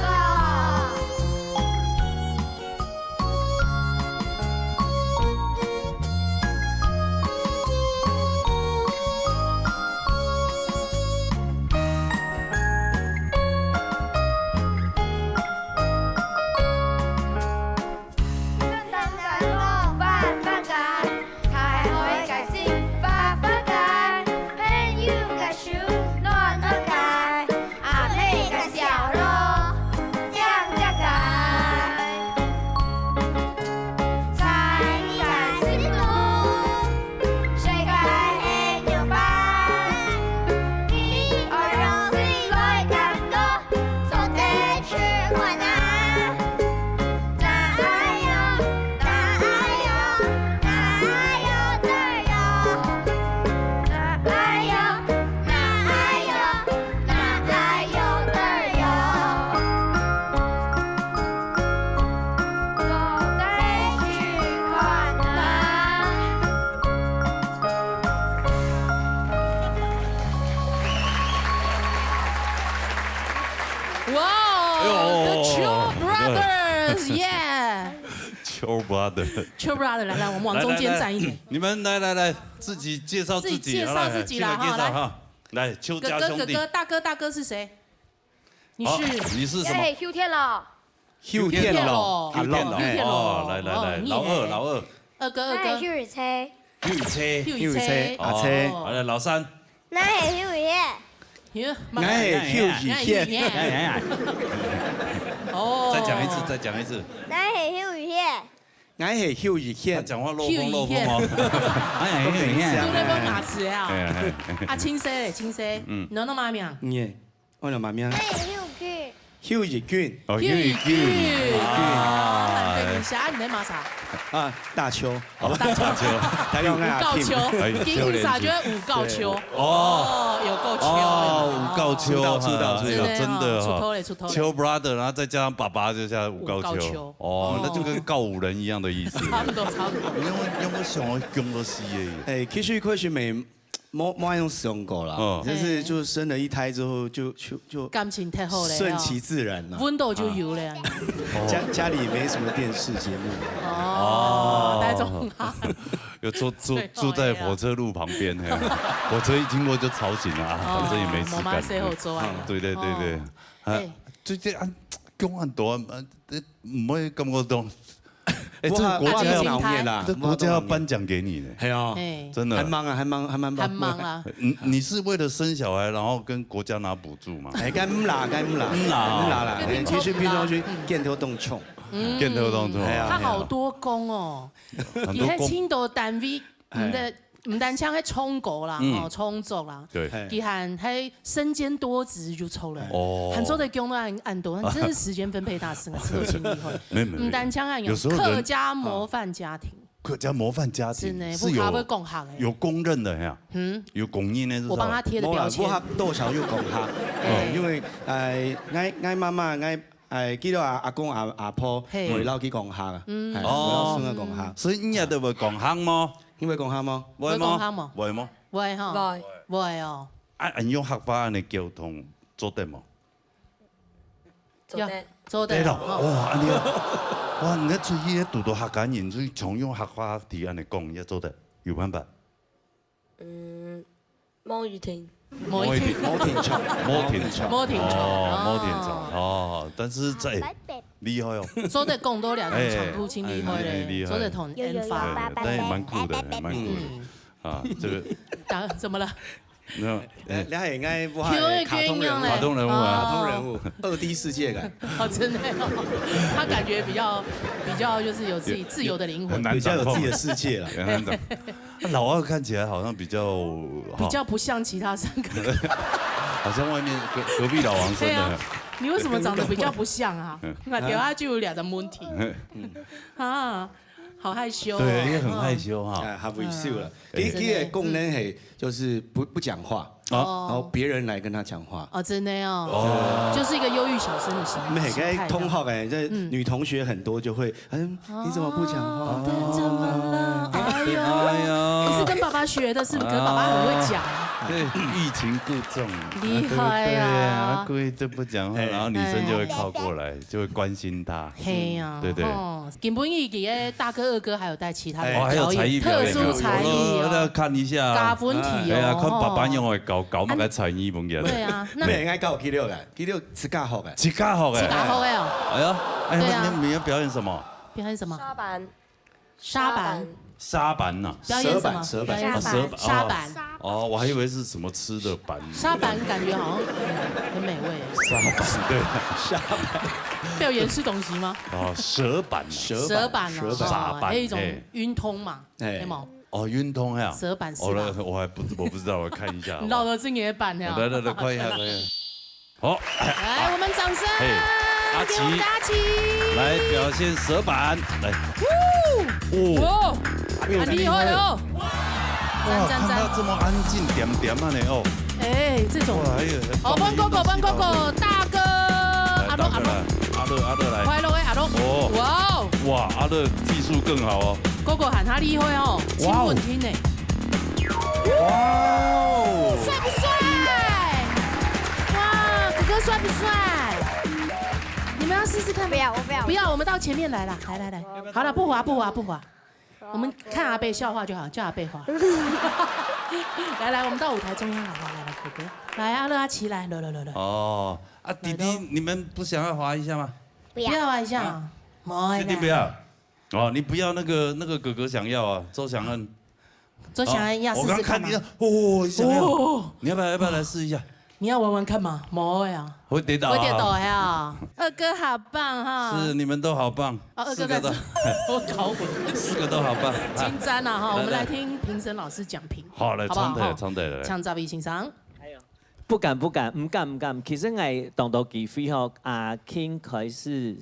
Chill Brother，Chill Brother， 来，我们往中间站一点。你们来，自己介绍自己，介绍自己啦，哈，来，邱家兄弟。哥哥，大哥是谁？你是什么？Hugh 天老。 Hugh 天老，来，老二。二哥。Hugh 車，阿車。來，老三。那係 Hugh 嘢。我係 Hugh 嘢。哦。再講一次。那係 Hugh 嘢。我係 Hugh 嘢。他講話漏風哦。哎呀，都那個馬詞啊。啊，青色，你儂媽名？我儂媽名。那係 Hugh 娟。Hugh 娟。哦 ，Hugh 娟。啊。對，下你在罵啥？啊，大邱。大邱。他用告秋。金啥就五告秋。哦，有够秋。哦，五告秋。真的哈。出头。Chill Brother， 然後再加上爸爸，就叫五告秋。哦，那就跟告五人一樣的意思。差不多。因為想要講到死嘅。其實冇用使用過啦，就是生了一胎之後就感情太好了，順其自然了，溫度就有了。家裡沒什麼電視節目。哦，那種。有住在火車路旁邊，火車一經過就吵醒了啊，反正也沒事幹。對，最近講很多，唔會咁個東。哎，這個國家要國家要頒獎給你呢，係啊，真的，還忙啊。你是為了生小孩，然後跟國家拿補助嘛？哎，該唔拿啦，其實平常去建頭動廠，他好多工哦，你喺青島單位唔單槍喺充國啦，充足啦，佢還喺身兼多職就抽了，很多的工都按多，真是時間分配大師，超級厲害。唔單槍按有客家模範家庭，客家模範家庭是有公認的呀，有公認的。我幫他貼的標籤。我多少有講下，因為我媽媽我記得阿公阿婆回撈去講下啊，哦，算講下。所以你也都會講下嗎？你會講下嗎？會講下嗎？會嗎？會哈，會哦。啊，用客家安尼交通做得嗎？做得。哇，安尼，哇，你出去讀到客家人，所以常用客家地安尼講，也做得有辦法。摸魚田。摩田廠，哦，但是在厲害哦，做得更多兩種長途輕厲害嘞，做得同研發，但也蠻酷的，蠻酷的啊，這個，怎麼了？你係應該不係卡通人物，2D 世界感。哦，真的，他感覺比較就是有自己自由的靈魂，比較有自己的世界了。老二看起來好像比較不像其他3個，好像外面隔壁老王生的。你為什麼長得比較不像啊？那條他就有2個問題啊。好害羞，對，也很害羞哈，他不羞了。第一個功能係就是不講話，然後別人來跟他講話。哦，真的哦，就是一個憂鬱小生。真的是每个同学哎，这女同学很多就会，你怎么不讲话？怎么了？哎呦，你是跟爸爸学的，是不是？爸爸很会讲。对，欲擒故纵，厉害呀！故意就不讲话，然后女生就会靠过来，就会关心他。嘿呀，对对。根本伊嘅大哥、二哥还有带其他的还有才艺表演，特殊才艺哦，看一下。加分题哦。哎呀，看爸爸用的搞嘛个才艺物件。对啊，那应该教肌肉的，肌肉自家学的。自家学的。自家学的哦。哎呀，哎，你们要表演什么？表演什么？沙板。沙板。沙板呐，表演什么？蛇板，沙板。哦，我还以为是什么吃的板。沙板感觉好像很美味。沙板对，沙板。表演是东西吗？哦，蛇板，蛇板，还有一种晕通嘛，有冇？哦，晕通呀。蛇板是吧？我不知道，我看一下。老的正也板呀。来，快一下，快一下。好，来，我们掌声。阿奇，阿奇，来表现蛇板，来。哦，很厉害哦！哇，看到这么安静，点啊呢哦。哎，这种。好，帮哥哥，大哥。阿乐来。快乐的阿乐。哦。哇，阿乐技术更好哦。哥哥喊他厉害哦，亲吻听呢。哇哦。帅不帅？哇，哥哥帅不帅？你们要试试看？不要，我不要。不要，我们到前面来了，来。好了，不滑。我们看阿贝笑话就好，叫阿贝滑。来，我们到舞台中央来，哥哥，来阿乐阿奇来，来。哦，啊弟弟，你们不想要滑一下吗？不要滑一下，弟弟不要。哦，你不要那个哥哥想要啊，周祥恩。周祥恩要试试看吗？想要。你要不要来试一下？你要玩看吗？没呀。会跌倒呀。二哥好棒哈。是，你们都好棒。二哥在这。我搞混。4个都好棒。金簪啊哈，我们来听评审老师讲评。好，来唱的。唱杂比欣赏。不敢，唔敢。其實我當到機會後，阿 King 開始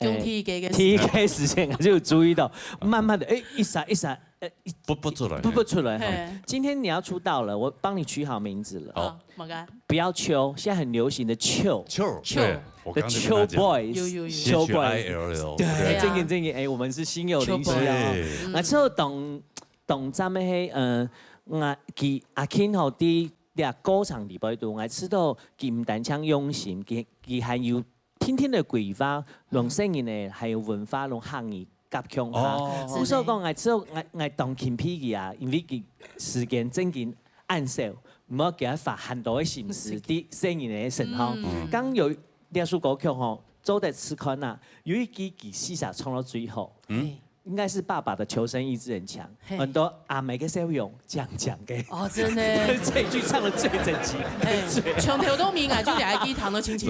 用 TK 時間，我就有注意到，慢慢的，一閃。不出來，不出來。今天你要出道了，我幫你取好名字了。好，不要秋，現在很流行的秋。The Chill Boys，Chill Boys，對，正經，我們是心有靈犀啊。然之後當咱們係阿 King 後啲歌唱禮拜度，我知道佢唔單槍用心，佢還有天天的規劃，讓聲音呢還有文化，讓行業夾強下。所以講我知道我當 King P 嘅啊，因為佢時間正經按手，唔好給佢發很多嘅心思啲聲音嘅成效。剛有呢首歌曲吼，做得吃寬啊，有一句佢試下唱到最後。應該是爸爸的求生意志很強，很多阿妹嘅笑容這樣講嘅。哦，真的，這一句唱得最正經。從頭到尾我就兩句彈到清楚。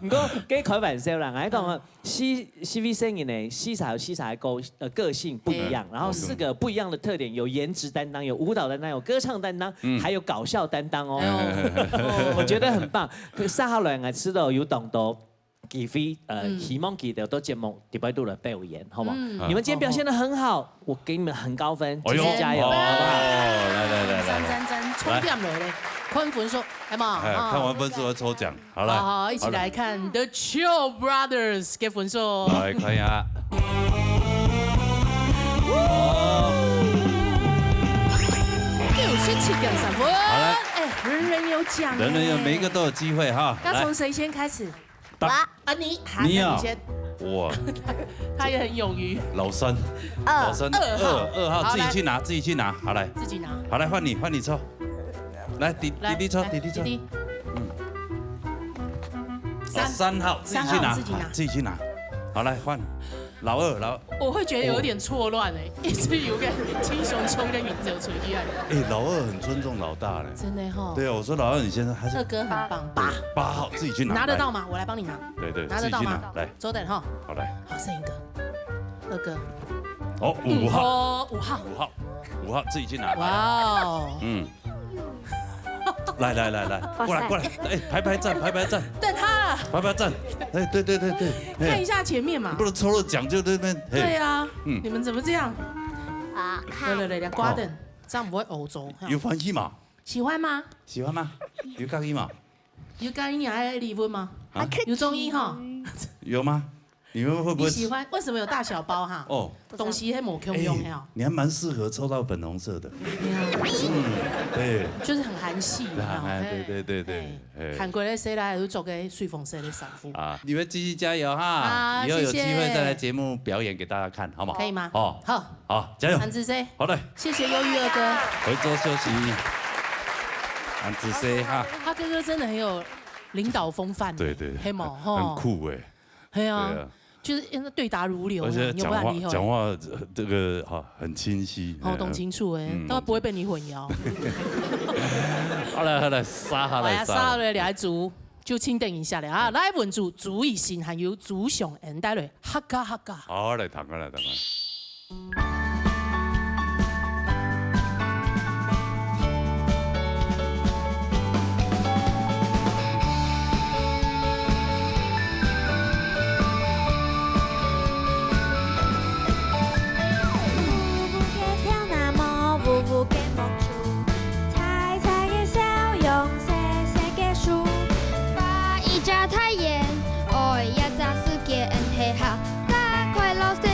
唔過幾開玩笑啦，我講CV 聲音呢，40有40嘅個性不一樣，然後4個不一樣的特點，有顏值擔當，有舞蹈擔當，有歌唱擔當，還有搞笑擔當哦。我覺得很棒。3號來我知道有當到。機會希望佢哋都節目禮拜度來表演，好唔好？你們今天表現得很好，我給你們很高分，繼續加油，好不好？來，抽獎嚟咧，看分數係嘛？看完分數要抽獎，好啦，好，一起來看 The Chill Brothers 嘅分數。來看一下。67.3分。好了，人人有獎，人人有，每一個都有機會哈。要從誰先開始？你啊，先。哇，他也很勇於。老三，2號，自己去拿，好來。自己拿。好來，換你抽。來，弟弟抽。3號，自己去拿。好來換。老二。我會覺得有點錯亂哎，一直有個青熊衝跟雲走出一樣。老二很尊重老大嘞。真的哈。對啊，我說老二你先生還是。二哥很棒。8號自己去拿。拿得到嗎？我來幫你拿。對，拿得到嗎？來，久等哈。好來。好，剩一個。二哥。哦，5號。 5號自己去拿。哇哦。來，過來，排站。等他。排站。對。看一下前面嘛。不能抽了獎就對面。對啊。你們怎麼這樣？對，瓜等，這樣不會歐洲。有歡喜嘛？喜歡嗎？有介意嘛？有干你还离婚吗？有中医哈？有吗？你们会不会喜欢？为什么有大小包哈？哦，东西还抹 Q 用呀。你还蛮适合抽到粉红色的。对，就是很韩系。对。韩国的谁来都做个水粉色的衫裤。啊，你们继续加油哈！以后有机会再来节目表演给大家看，好吗？可以吗？哦，好，加油！安子 C， 好的，谢谢忧郁二哥。回桌休息。安子 C 哈，他哥哥真的很有领导风范。对，黑毛很酷哎。对啊。就是对答如流，而且讲话这个很清晰，懂清楚哎，都不会被你混淆。好了，杀了两组，就请等一下了啊！来稳住主意心，还有主上恩带来哈嘎。好来，谈过来。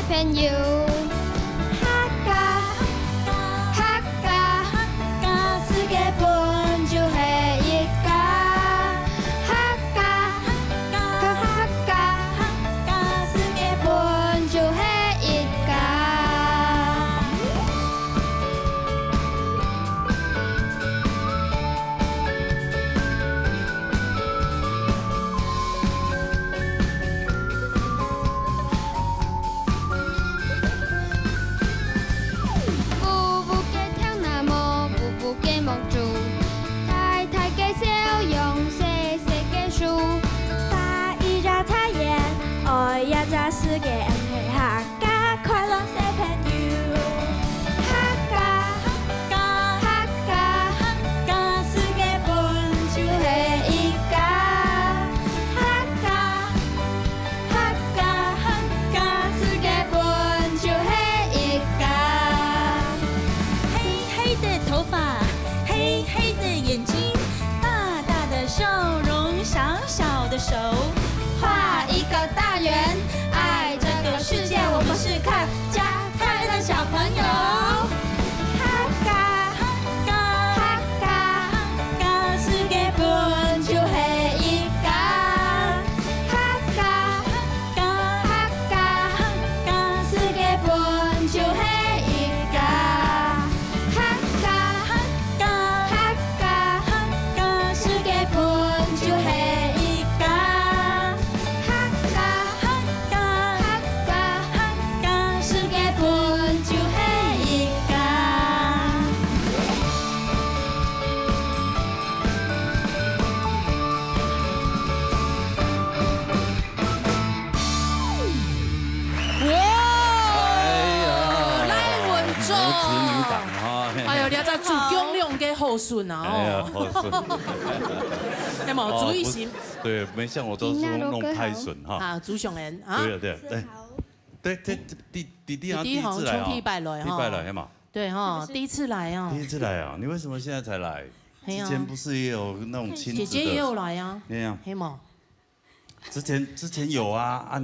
朋友，哈嘎哈嘎哈嘎，世界本就係一家，哈嘎哈嘎哈嘎，世界本就係一家。世界恩係客家，快樂小朋友。客家客家客家，世界本就係一家。客家客家客家，世界本就係一家。黑黑的頭髮，黑黑的眼睛，大大的笑容，小小的手，畫一個大圓。世界，我們是客家快樂的小朋友。客家客家客家，世界本就係一家。客家客家客家，世界本就係一家。客家客家客家，世界本就係一家。客家客家。世界本就係一家。來穩重。母子女檔哈。哎呦，你在主公兩個後順啊！後順。有冇注意心？對，沒像我都是弄太順哈。啊，主上人啊。對，弟弟好像第一次來啊。第一拜來嘛。對哈，第一次來啊。第一次來啊！你為什麼現在才來？之前不是也有那種親子的？姐姐也有來啊。那樣。黑毛。之前有啊，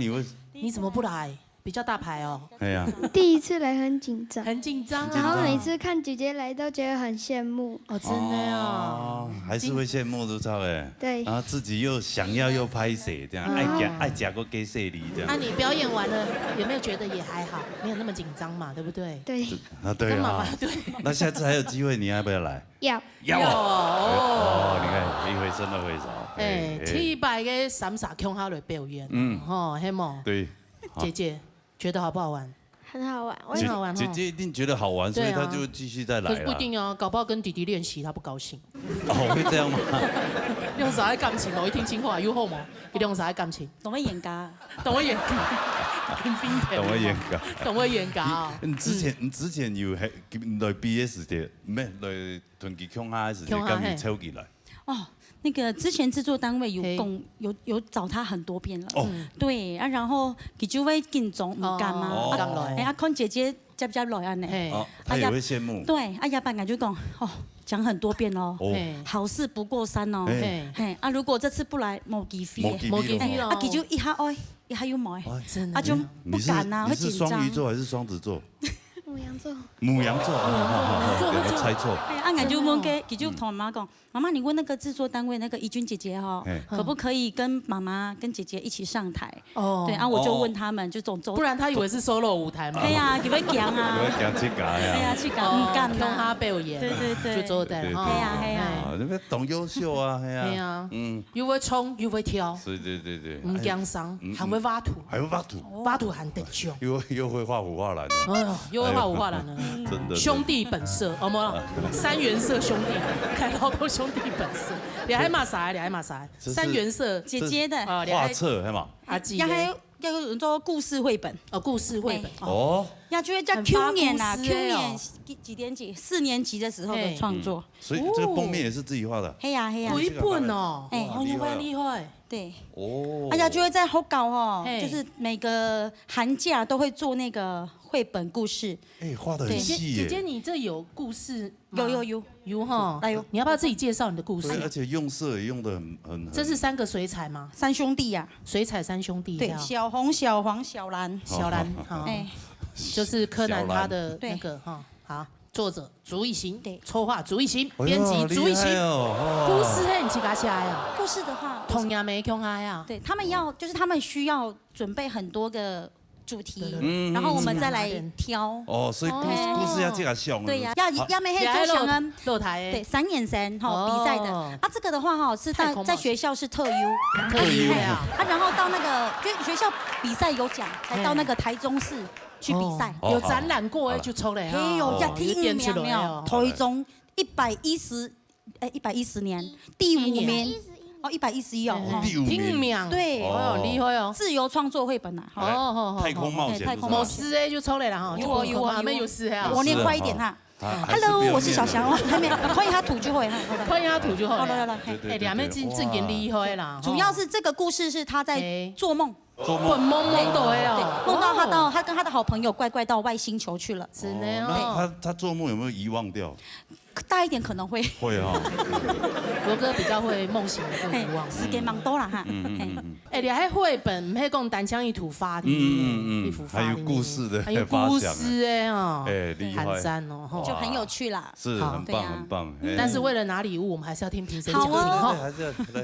你怎麼不來？比較大牌哦。哎呀。第一次來很緊張。很緊張啊。然後每次看姐姐來都覺得很羨慕。哦，真的啊。還是會羨慕，都知道哎。對。然後自己又想要又拍攝，這樣愛夾個給攝你這樣。那你表演完了，有沒有覺得也還好，沒有那麼緊張嘛，對不對？對。啊，對啊。對。那下次還有機會，你要不要來？要。要哦。你看，一回生二回熟。哎，第一擺嘅三傻腔下來表演。哦，黑毛。對。姐姐。覺得好不好玩？很好玩，很好玩。姐姐一定覺得好玩，所以她就繼續再來。可是不一定啊，搞不好跟弟弟練習，他不高興。哦，會這樣嗎？用啥感情？我一聽清話有好冇？佢用啥感情？同我演家，同我演家，同我演家，同我演家。你之前有係來 BS 嘅咩？來團結腔下時，今日抽幾來？哦。那個之前製作單位有找他很多遍了，對啊，然後佢就會緊張唔敢嘛，看姐姐接不接來啊呢？他也會羨慕。對，啊，亞伯就講，哦，讲很多遍哦，好事不过三哦，嘿啊，如果这次不来，冇机会，冇机会啊，就一下爱，一下又冇，啊就不敢呐，会紧张。你是双鱼座还是双子座？牡羊座。牡羊座，我猜错。啊，俺就问给，就同妈妈讲，妈妈，你问那个制作单位那个怡君姐姐哈，可不可以跟妈妈跟姐姐一起上台？哦，对，然后我就问他们，就走，不然他以为是 solo 舞台嘛。对呀，你会讲啊？会讲这个呀？对呀，去讲，唔敢用他表演。对，就做的。对呀，对呀。你们懂优秀啊，对呀，又会冲又会跳。对。唔惊伤，还会挖土。还会挖土。挖土还得凶。又会画虎画兰。哎呦，又会画虎画兰了。真的。兄弟本色，哦冇，三原色兄弟，看好多兄弟本色。你还骂啥？三原色姐姐的画册，系嘛？阿姐。要做故事绘本哦，故事绘本哦。要觉得叫 Q 年啊 ，Q 年几年级？4年级的时候的创作。所以这个封面也是自己画的。嘿呀。绘本哦，厉害。对。哦。哎呀，就会在好搞哦，就是每个寒假都会做那个绘本故事。哎，画的很细耶。姐姐，你这有故事？有哈，哎呦，你要不要自己介绍你的故事？而且用色也用的很。这是3个水彩吗？3兄弟呀，水彩3兄弟。对，小红、小黄、小蓝。哎，就是柯南他的那个哈，好，作者竹一行，对，筹划竹一行，编辑竹一行。故事嘿，你去搞起来呀？故事的话，同样没空啊呀。对他们就是他们需要准备很多个主题，然后我们再来挑。哦，所以故事要这个像。对呀，要没黑做像恩露台。对，3眼神哈比赛的。啊，这个的话哈是在学校是特优啊。啊，然后到那个就学校比赛有奖，才到那个台中市去比赛。有展览过就抽嘞。嘿呦，呀，第1名没有？台中110年第5名。哦，111哦，第5名，对，哦，厉害哦，自由创作绘本呐，太空冒险，某诗哎就抽来了哈，有诗哎，我念快一点哈。Hello， 我是小翔，还没欢迎他吐就会，欢迎他吐就好。来，哎，两妹正经厉害啦。主要是这个故事是他在做梦，梦到哎哦，梦到他跟他的好朋友怪到外星球去了。真的哦。他做梦有没有遗忘掉？大一点可能会。会啊。罗哥比较会梦醒的会遗忘。时间忙多了哈。哎，你还绘本，还讲单枪一图发的，还有故事的，还有故事哎哦，哎厉害，很赞哦，就很有趣啦。是很棒很棒。但是为了拿礼物，我们还是要听评审讲评哈。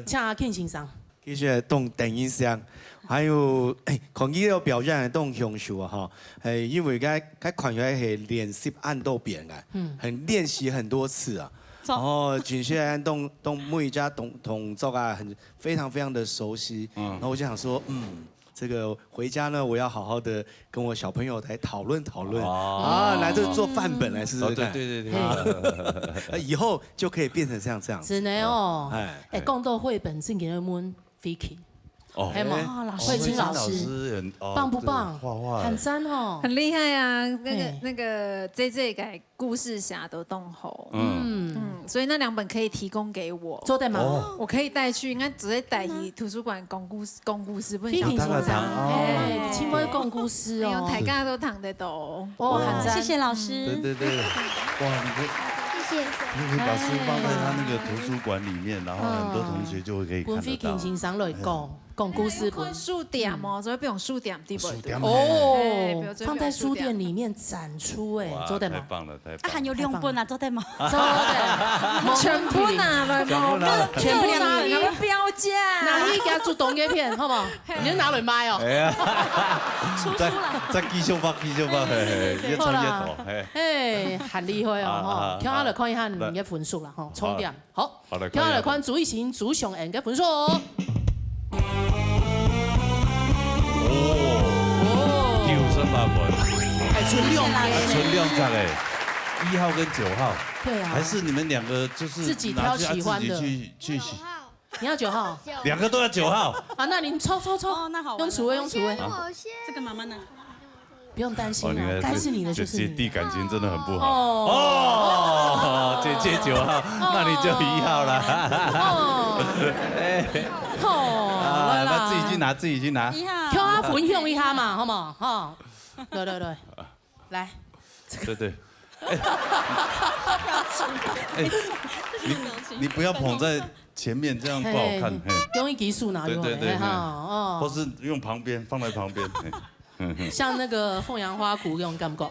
像阿 Ken 先生，其实动电影上，还有抗疫的表演动享受啊哈，因为该款员是练习按到变的，很练习很多次啊。然后景轩安动每一家动作啊，非常的熟悉。然后我就想说，这个回家呢，我要好好的跟我小朋友来讨论啊，来这做范本来试试看。对，以后就可以变成这样。真的哦，哎，共斗绘本是给我们 Vicky。还有慧清老师棒不棒？很赞哦，很厉害啊！那个 JJ 改故事侠都动吼，所以那2本可以提供给我，做得吗？我可以带去，应该直接带去图书馆讲故事，不想讲哎，请问讲故事哦，大家都躺得到，哇，很赞，谢谢老师。对，哇，你可以把书放在他那个图书馆里面，然后很多同学就会可以看得到。欣赏来讲故事本书店哦，所以不用书店对不对？哦，放在书店里面展出哎，做得吗？太棒了，还有2本啊，做得吗？做得，全部拿了，全部拿一个标价，拿一给他做同一片，好不好？你就拿来卖哦。出书了，再继续发，越创越多，哎，很厉害哦，哈！听下来看一下你的分数了哈，冲点好，听下来看主一行主上人的分数。98分，还存2张哎，1号跟9号，对啊，还是你们2个就是自己挑喜欢的去，你要9号，2个都要9号啊，那你抽，那好，用储位，这个妈妈呢？不用担心啊，该是你的就是你。姐弟感情真的很不好哦，姐姐9号，那你就1号了。那自己去拿，挑他分享一下嘛，好不好？哈，对，来，对，你不要捧在前面，这样不好看。用一技术拿用。对哈，或是用旁边放在旁边。像那个凤阳花鼓用感觉。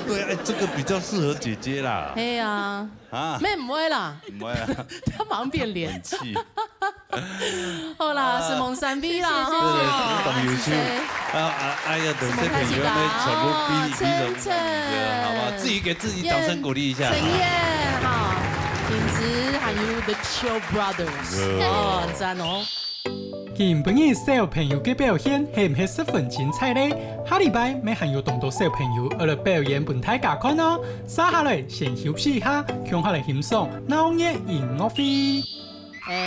对，哎，这个比较适合姐姐啦。嘿呀，妹唔会啦，唔会啊，他马上变脸。很气。好啦，是蒙三 B 啦，哈。对，优秀。哎呀，等这朋友们全部比，好吧，自己给自己掌声鼓励一下。陈燕，好，品质还有 The Chill Brothers， 哦，很赞哦。今晡日小朋友嘅表現係唔係十分精彩呢？下禮拜咪還有咁多小朋友嚟表演俾大家看哦。接下來先休息一下，向下嚟欣賞鬧熱音樂會。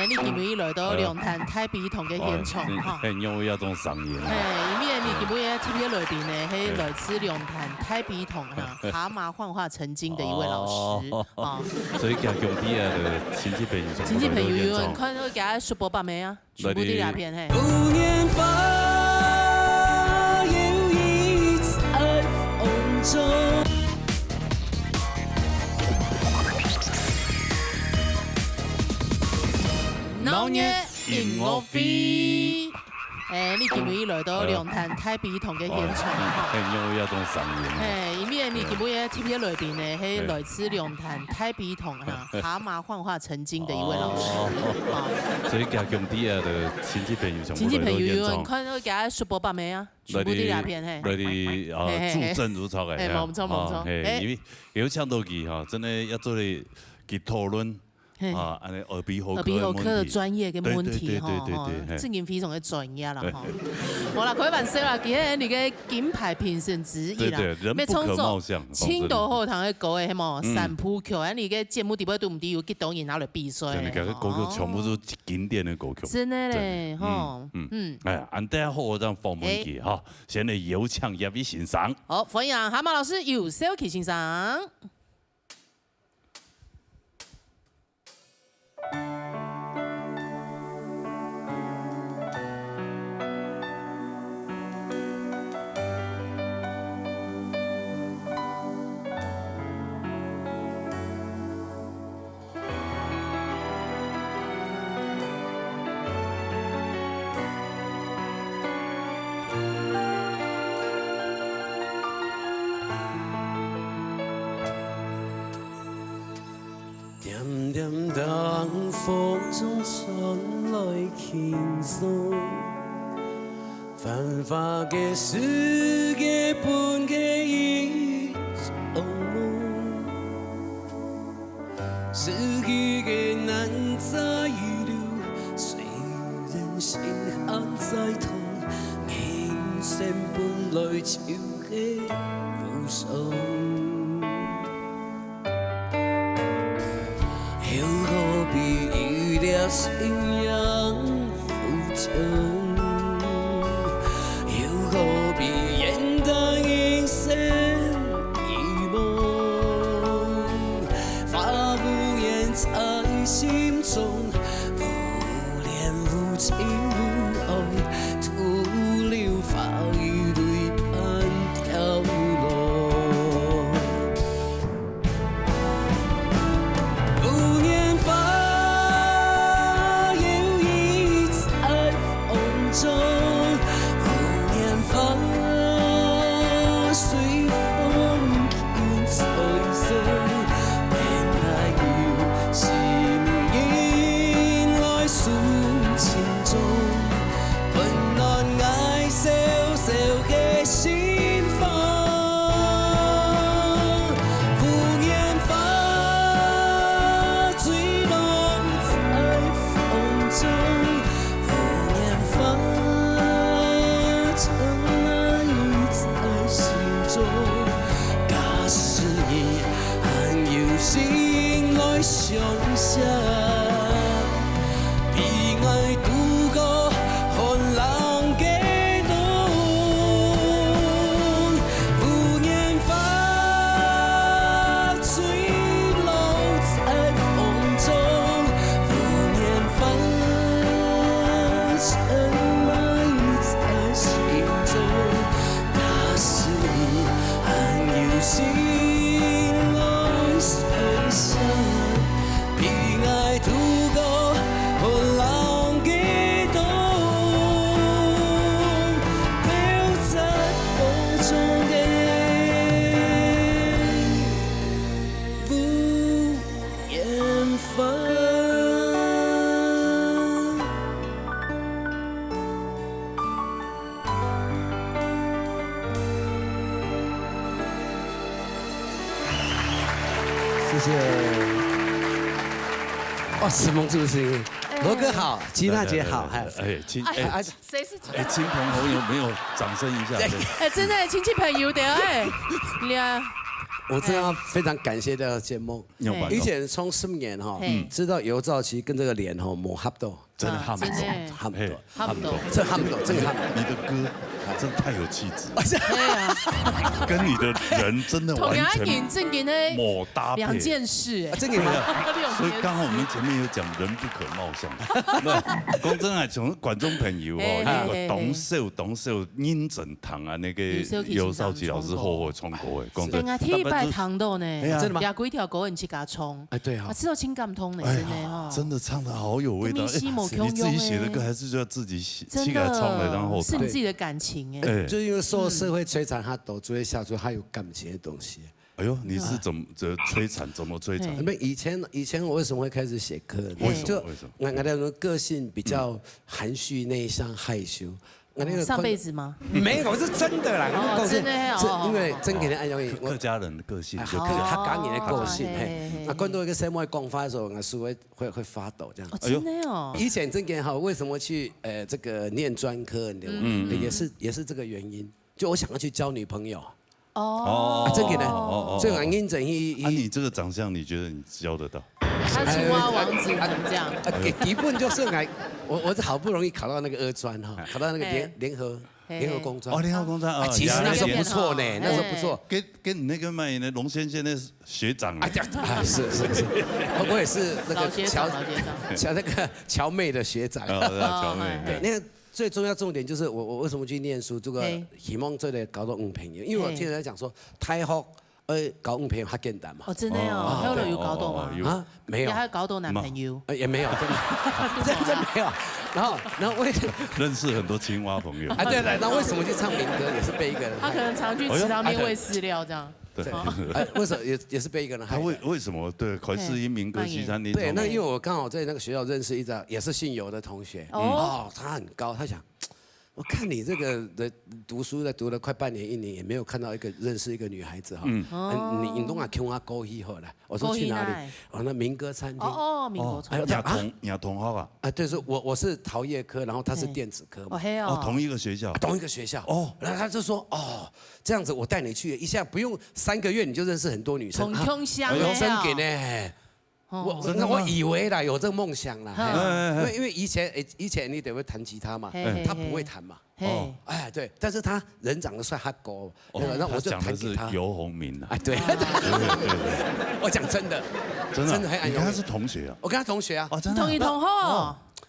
你今晡日來到龍潭太比同嘅現場哈，很優雅種聲音。因為你今晡日特別來賓呢，係來自龍潭太比同蛤蟆幻化成金的一位老師啊。所以叫兄弟啊的親戚朋友，親戚朋友有人看到佢說播白未啊？全部啲兩片嘿。鬧熱音樂會，你今晡日來到龍潭太比同嘅現場很優雅種聲音。因為你今晡日特別來賓呢，係來自龍潭太比同蛤蟆幻化成金的一位老師。所以叫兄弟啊的親戚朋友，親戚朋友有人看到佢說播白未啊？全部啲兩片嘿。來啲助陣如潮嘅。冇錯冇錯。因為有唱到佢哈，真係要做嚟佢討論。啊，安尼耳鼻喉科的專業嘅問題哈，這件非常嘅專業啦哈。好啦，開玩笑啦，今日你嘅金牌評審之一啦，人不可貌相。青島後堂嘅歌嘅係冇三浦橋，你嘅節目底部都唔知有幾多人拿嚟比賽。你講嘅歌曲全部都經典嘅歌曲。真的咧，哈，哎呀，安大好讓訪問佢哈，先嚟有請葉一欣賞。好，歡迎蛤蟆老師由小琪欣賞。點點當風中傳來輕鬆，繁華嘅世界本嘅一場夢，失去嘅難再留，雖然心還在痛，人生本來就是無常。又何必預料信仰浮沉？又何必言當一生一夢？發無言在心中，無戀無情無愛，徒留花雨淚般凋落。想象，悲哀度過寒冷嘅冬。谢。哦，史萌主持人，罗哥好，吉娜姐好，亲谁是？亲朋好友没有掌声一下？真的亲戚朋友的你啊。我真的要非常感谢这个节目，以前从10年哈，知道尤兆琪跟这个脸哈磨合到，真的哈不多，这哈不多，这个哈不多。你的歌真的太有气质，跟你的人真的完全某搭配，两件事，这个吗？所以刚好我们前面有讲人不可貌相，讲真係從觀眾朋友哦，那個董秀、殷正堂啊，那個尤兆琪老師好唱歌嘅，講真。天拜糖豆呢？真的嗎？廿幾條歌你去給他衝，對啊，吃到情感通呢，真的哈。真的唱得好有味道，你自己寫的歌還是就要自己去給他唱的，然後是你自己的感情哎。就因為受社會摧殘，他都就會寫出他有感情的東西。哎呦，你是怎麼摧殘？怎麼摧殘？以前我為什麼會開始寫歌？為什麼？我的個性比較含蓄、內向、害羞。上輩子嗎？沒有，是真的啦。真的哦。因為真給人安容易，客家人的個性就客家人的個性。那觀到一個什麼講法的時候，我書會發抖這樣。真的哦。以前真給好，為什麼去這個念專科？也是這個原因。就我想要去交女朋友。哦，真嘅呢，所以我認真去。你這個長相，你覺得你交得到？他青蛙王子怎麼這樣？基本就是我好不容易考到那個二專哈，考到那個聯合工專。哦，聯合工專其實那時候不錯呢，那時候不錯。跟你那個賣的龍先生的學長啊。是，我也是那個喬妹的學長。喬妹。對，那個。最重要重點就是我為什麼去念書？這個希望這裡搞到女朋友，因為我聽人家講說台北搞女朋友很簡單嘛。哦，真的哦，後來有搞到嗎？啊，沒有。也還搞到男朋友？也沒有，真沒有。然後為認識很多青蛙朋友。啊，對，然後為什麼去唱民歌？也是被一個人。他可能常去吃他面味飼料這樣。對，為什麼也是被一個人害？他為什麼對凱士英民歌西餐廳？對，那因為我剛好在那個學校認識一個也是姓尤的同學。哦，他很高，他想。我看你這個的讀書讀了快半年1年，也沒有看到認識一個女孩子哈。你都話叫我勾起好了，我說去哪裡？哦，那民歌餐廳。哦，民歌餐廳。亞同學啊？啊，對，是我是陶業科，然後他是電子科嘛。哦，同一個學校。同一個學校。哦，然後他就說，哦，這樣子我帶你去，一下不用3個月你就認識很多女生。同鄉女生給呢。我以為啦，有這個夢想啦，因為以前你得會彈吉他嘛，他不會彈嘛，哎對，但是他人長得帥，他高，然後我就彈給他。游鴻明啊，哎對，我講真的，真的，你跟他是同學啊？我跟他同學啊，同一同學。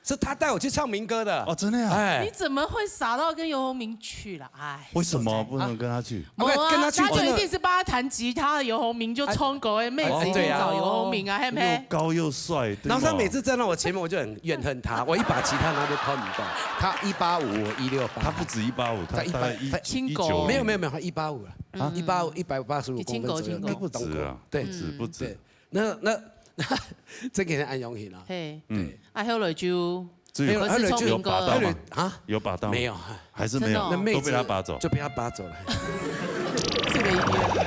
是他帶我去唱民歌的哦，真的呀！哎，你怎麼會傻到跟游鴻明去了？哎，為什麼不能跟他去？跟他去，他就一定是幫他彈吉他的游鴻明就衝狗哎，妹子一定找游鴻明啊，嘿不嘿？又高又帥，然後他每次站到我前面，我就很怨恨他。我一把吉他拿就拋唔到，他185，我168。他不止185，他119。沒有，他185了啊，185，185公分左右，不止啊，對，不止。那這個人安永慶啊，嘿，後來就。有拔到嗎？啊，有拔到？沒有，還是沒有，都被他拔走，就被他拔走了。這個音樂，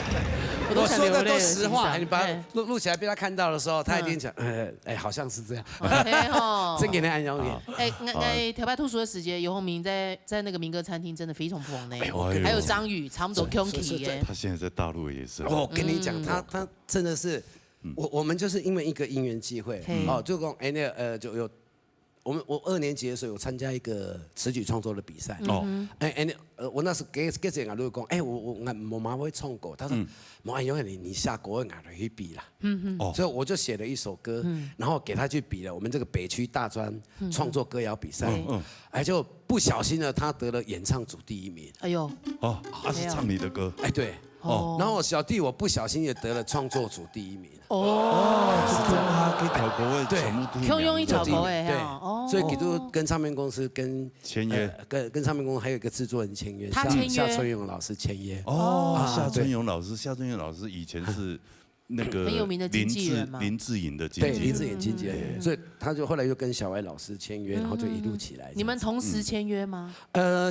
我說的都實話，你把它錄起來，被他看到的時候，他一定講，好像是這樣。真給你安永慶。台北圖書的時節，游鴻明在那個民歌餐廳真的非常紅呢。還有張宇，差不多 Kongki 耶。他現在在大陸也是。我跟你講，他真的是，我們就是因為一個因緣際會，哦，就講就有。我2年級的時候有參加一個詞曲創作的比賽。我那時給這個老師講，我媽會唱歌，他說，冇因為你下國外去比啦。所以我就寫了一首歌，然後給他去比了我們這個北區大專創作歌謠比賽。就不小心呢，他得了演唱組第1名。哎呦，哦，他是唱你的歌。對。然後我小弟我不小心也得了創作組第1名。是這樣，給考國外全部第1名。用一考國外，對，所以給都跟唱片公司跟簽約，跟唱片公司還有一個製作人簽約，夏春勇老師簽約。夏春勇老師以前是那個很有名的經紀人嘛，林志穎的經紀人，對，林志穎經紀人，所以他就後來又跟小歪老師簽約，然後就一路起來。你們同時簽約嗎？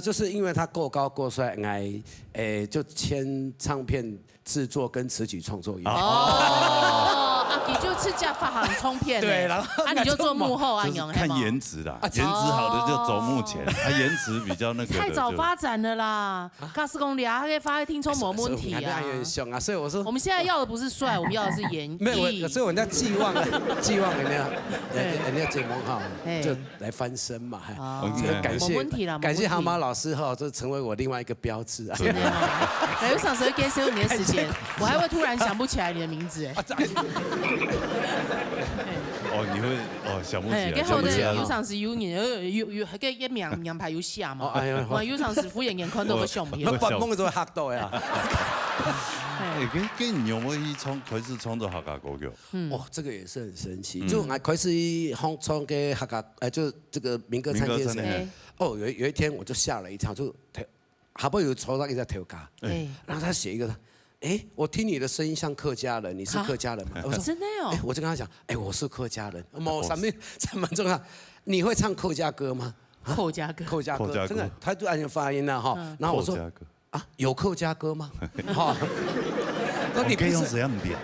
就是因為他夠高夠帥，就簽唱片製作跟詞曲創作約。你就吃假发行冲片，对，然后你就做幕后啊，用看颜值啦，颜值好的就走幕前，颜值比较那个。太早发展了啦，告诉公里啊，可以发听充没问题啊。所以我说，我们现在要的不是帅，我们要的是演绎。没有，所以我们要寄望人家节目哈，就来翻身嘛。感谢蛤蟆老师哈，这成为我另外一个标志啊。有场时会给10年的时间，我还会突然想不起来你的名字哎。你会想不起来。跟后的有场时有个一名牌有下嘛，我有场时敷衍眼看到个相片，我半梦都吓到呀。跟你有没有开始创作客家歌曲？这个也是很神奇。就我开始创给客家，就这个民歌餐厅时，有一天我就吓了一跳，就好不容易抽到一个头家，然后他写一个。我听你的声音像客家人，你是客家人吗？我说真的哦。我就跟他讲，我是客家人。上面重要，你会唱客家歌吗？客家歌，真的，他就按照发音了哈。然后我说有客家歌吗？哈，那你可以用怎样比？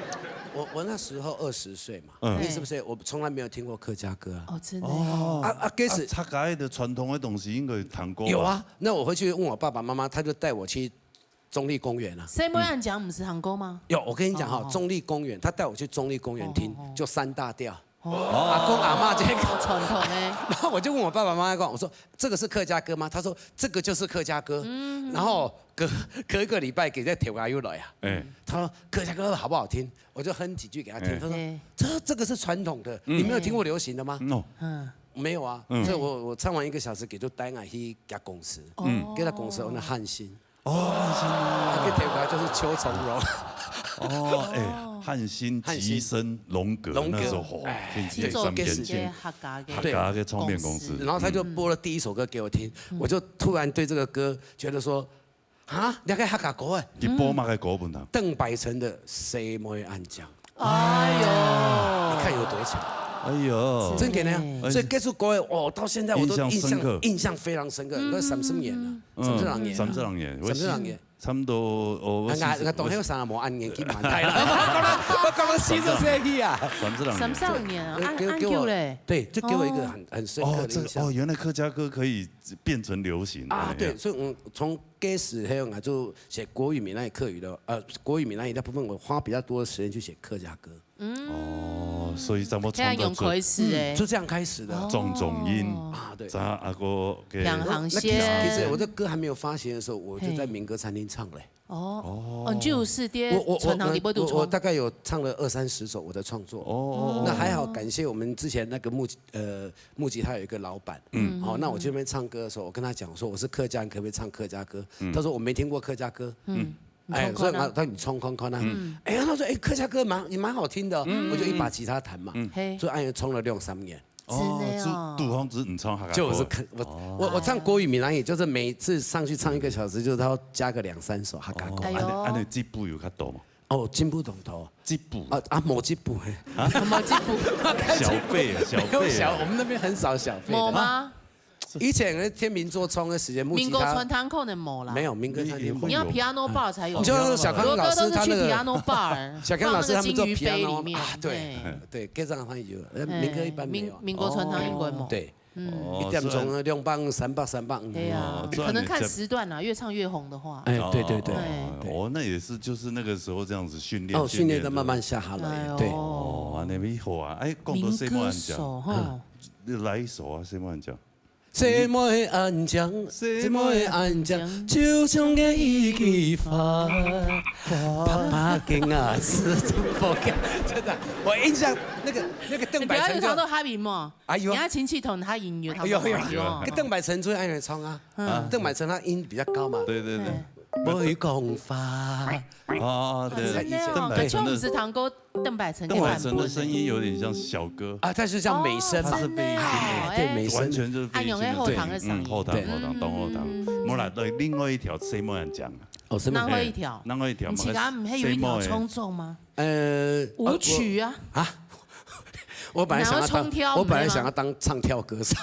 我那时候20岁嘛，你是不是？我从来没有听过客家歌啊。真的开始客家的传统的东西应该弹过。有啊，那我回去问我爸爸妈妈，他就带我去。中立公园啊，什么样讲不是韩国吗？有，我跟你讲哈，中立公园，他带我去中立公园听，就3大调，阿公阿嬷这个传统哎。然后我就问我爸爸妈妈，我说这个是客家歌吗？他说这个就是客家歌。然后隔一个礼拜给这铁娃又来啊，他说客家歌好不好听？我就哼几句给他听。他说这个是传统的，你没有听过流行的吗？没有啊。所以我唱完1个小时，给就带我去家公司，给他公司那汉心。汉心啊，这条就是邱从容。汉心、吉生、龙格那时候火，去做给时间客家的唱片公司。然后他就播了第1首歌给我听，我就突然对这个歌觉得说，你还客家歌哎？你播嘛个歌本啊？邓百成的《谁没暗讲》。哎呦，你看有多强！哎呦，真给那样，所以这首歌到现在我都印象非常深刻。那什么演的？什么人演？差不多我当迄个三无按年纪蛮大啦，我讲到新的生意啊，什么年啊？按 Q 嘞？对，就给我一个很深刻的印象。原来客家歌可以变成流行啊！对，所以我从开始还有就写国语闽南语客语的，国语闽南语那部分我花比较多的时间去写客家歌。所以怎么这样用开始哎，就这样开始的。种音对，阿哥两行线。其实我这歌还没有发行的时候，我就在民歌餐厅唱嘞。你就是我大概有唱了20-30首我的创作。那还好，感谢我们之前那个木吉他有一个老板。那我去那边唱歌的时候，我跟他讲说我是客家人，可不可以唱客家歌？他说我没听过客家歌。所以他说你冲看看啊。他说客家歌蛮好听的，我就一把吉他弹嘛。所以按月冲了2-3年。杜芳子你唱客家歌？就是我唱国语闽南语，就是每次上去唱1个小时，就是他要加个2-3首客家歌。按你进步有较多吗？进步同头。进步冇进步冇进步。小费啊，我们那边很少小费。冇吗？以前天秤座冲的时间，民歌传堂可能冇啦。没有民歌餐厅，你要 piano bar 才有。你就小康老师他那个 piano bar， 小康老师他们做 piano 里面。对，各上他有，民歌一般没有。民歌传堂应该冇。对，1点钟2磅3磅3磅。对呀，可能看时段啦，越唱越红的话。对。那也是就是那个时候这样子训练。训练的慢慢下下来。对。那边好啊，共同谁莫人讲？来一首啊，谁莫人讲？谁莫会安讲？谁莫会安讲？就像个一枝花，啪啪跟啊，是怎么干？真的，我印象那个邓百成就。有唱到哈比嘛？有。人家亲戚同他音乐，有。跟邓百成最爱人唱啊。邓百成他音比较高嘛。对。不会讲话。对。邓百成不是堂哥，邓百成的声音有点像小哥他是像美声嘛，他是飞行的，对美声，完全就是飞行的，后堂的声音，后堂，东后堂。我来对另外一条谁莫人讲啊？哪外一条？你其他不还有一条冲奏吗？舞曲啊。我本来想要当唱跳歌手。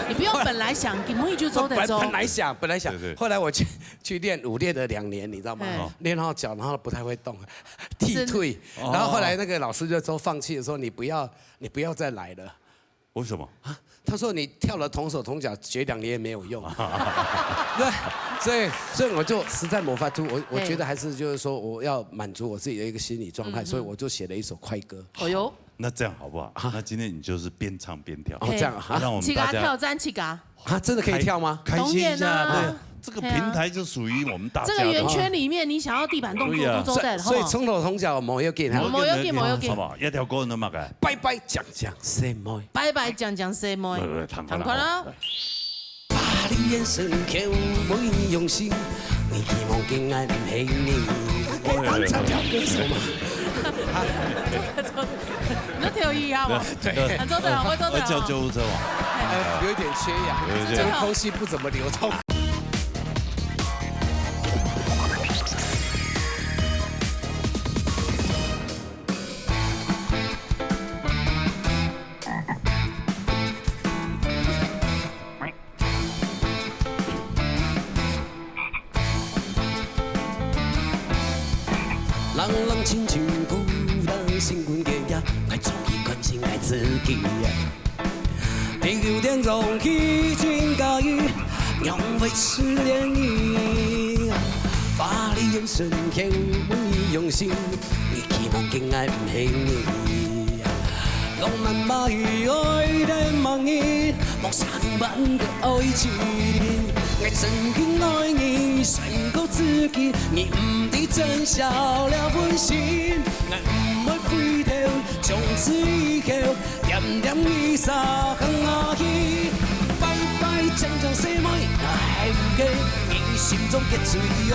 你不用本来想，根本就走得走。本来想，后来我去练舞，练了2年，你知道吗？练好脚，然后不太会动，踢退。然后后来那个老师就说放弃的时候，你不要再来了。为什么？他说你跳了同手同脚，学2年也没有用。对，所以我就实在没法度，我觉得还是就是说我要满足我自己的一个心理状态，所以我就写了一首快歌。哦呦，那这样好不好？那今天你就是边唱边跳。这样啊，让我们大家挑战起嘎。真的可以跳吗？开心一下，对。这个平台就属于我们大家的。这个圆圈里面，你想要地板动作都做得，所以从头从脚冇要给他，冇要给，什么？一条歌那么个？拜拜讲什么？拜拜讲什么？唐快啦！把你眼神看我用心，你希望更爱陪你。我当唱跳歌手嘛。你跳一下嘛？对，做得好，我做得好。叫救护车嘛？有一点缺氧，这个空气不怎么流通。人人亲像孤单心阮的夜，爱注意关心爱自己。地球天空气真介意，让维持涟漪。把你眼神看我用心，你希望更爱陪你。浪漫把雨爱的梦意，梦想般的爱情。我曾经爱你胜过自己，你唔知真笑了本心。我唔会回头，从此以后点点伊沙向阿去。拜拜，将将什么爱唔给你心中的最爱。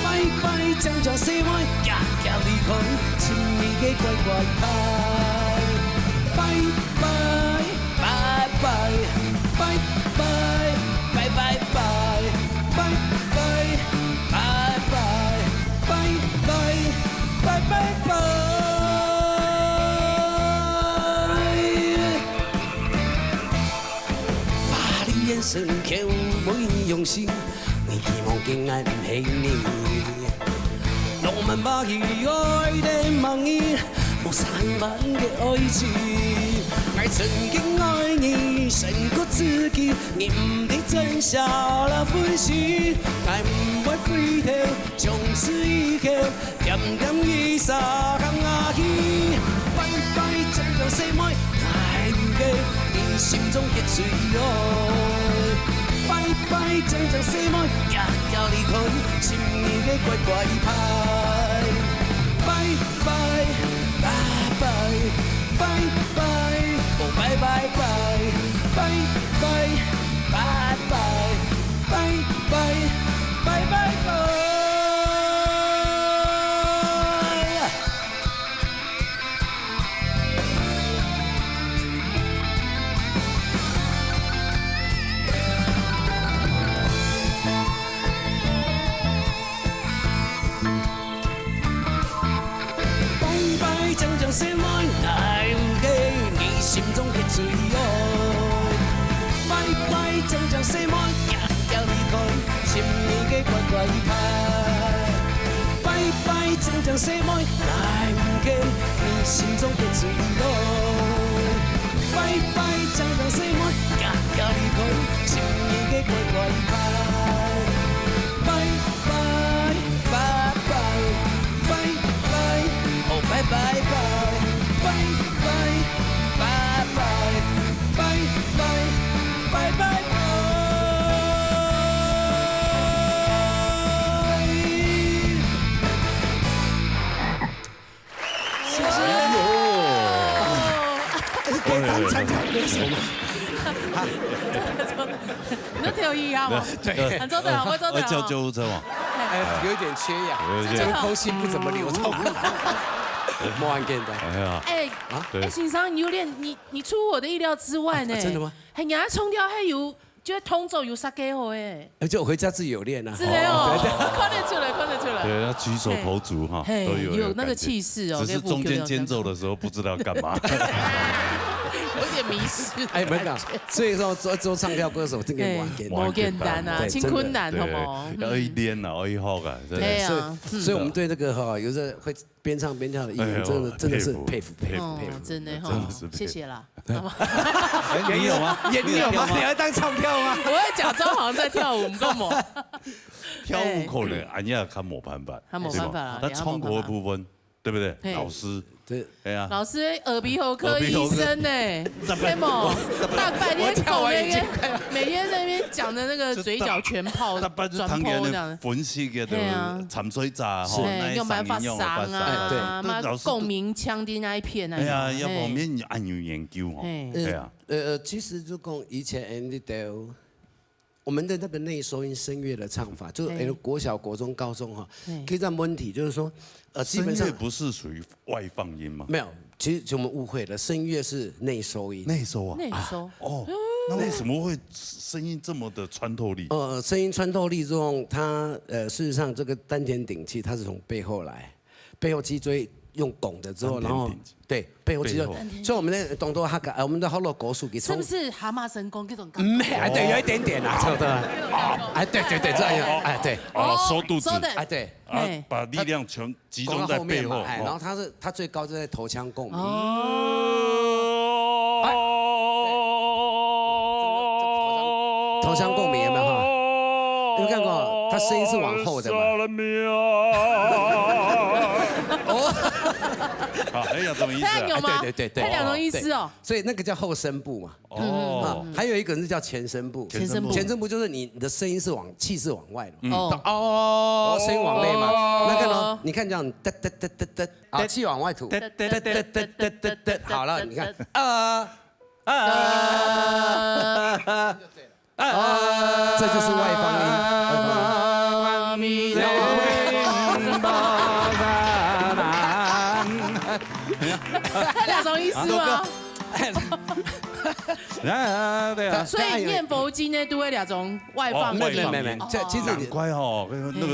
拜拜，将将什么也要离开，亲密的乖乖牌。拜拜，拜拜，拜拜。拜拜拜拜拜拜拜拜拜拜拜。把你眼神看我用心，你希望更爱陪你。浪漫把喜爱的梦意，梦想般的爱情。我曾经爱你胜过自己，你唔知真笑了分心。我唔会回头，从此以后点点伊沙向阿去。拜拜，将将什么爱唔给你心中的最爱。拜拜，将将什么也要离开，亲密的乖乖牌。拜拜，拜拜，拜拜。拜拜拜拜拜拜拜拜拜拜拜拜。拜拜，将将什么爱唔给你心中的最爱。拜拜，将将什么也要离开，心里的乖乖牌。拜拜，将将什么爱唔给你心中的最爱。拜拜，将将什么也要离开，心里的乖乖牌。拜拜拜拜拜拜，哦拜拜拜拜拜。拜拜拜拜拜拜拜。谢谢。可以当唱跳歌手吗？你跳一下嘛？对，做得好，我做得好。叫救护车嘛？有点缺氧，这个空气不怎么流通。莫安见的。先生，你有点你出乎我的意料之外呢。真的吗？系牙冲掉，还有觉得通奏有啥给我哎？而且我回家自己有练啊。是的哦，看得出来，看得出来。对，要举手投足哈，都有那个气势哦。只是中间间奏的时候不知道干嘛。有点迷失。哎，没讲，所以说做唱跳歌手这个不简单啊，挺困难，好不好？要一练啊，一学啊，对啊。所以我们对那个哈，有时候会边唱边跳的艺人，真的是佩服。真的哈，谢谢啦。你有吗？你有吗？你要当唱跳吗？我会假装好像在跳舞，干嘛？跳舞可能俺也看没办法，他没办法啦。那唱国的部分，对不对？老师。对，哎呀，老师耳鼻喉科医生呢？对吗？大半天搞那个，每天在那边讲的那个嘴角全泡转泡这样。分析嘅都沉水炸，用办法伤啊，妈共鸣腔的那一片啊。哎呀，要方面按有研究哦。对啊，其实就讲以前我们的那个内收音声乐的唱法，就是国小、国中、高中哈，可以这样问题，就是说，基本上不是属于外放音吗？没有，其实我们误会了，声乐是内收音。内收啊？内收哦，那为什么会声音这么的穿透力？声音穿透力这种，它事实上这个丹田顶气它是从背后来，背后脊椎用拱的之后，然后对背后肌肉，所以我们的动作我们的好多国术给是不是蛤蟆神功这种？对，有一点点啦，差不多。对，这样，对，收肚子，对，把力量全集中在背后，然后它最高就在头腔共鸣。头腔共鸣有没有哈？你们看过？它声音是往后的嘛？好，还有两种意思啊？对，还有两种意思哦。所以那个叫后声部嘛。还有一个是叫前声部。前声部就是你的声音是气是往外的。声音往内嘛。那个呢？你看这样，好，气往外吐。好了，你看这就是外放音。两种意思吗？对啊，所以念佛经呢都会两种外放音。没，其实难怪哦，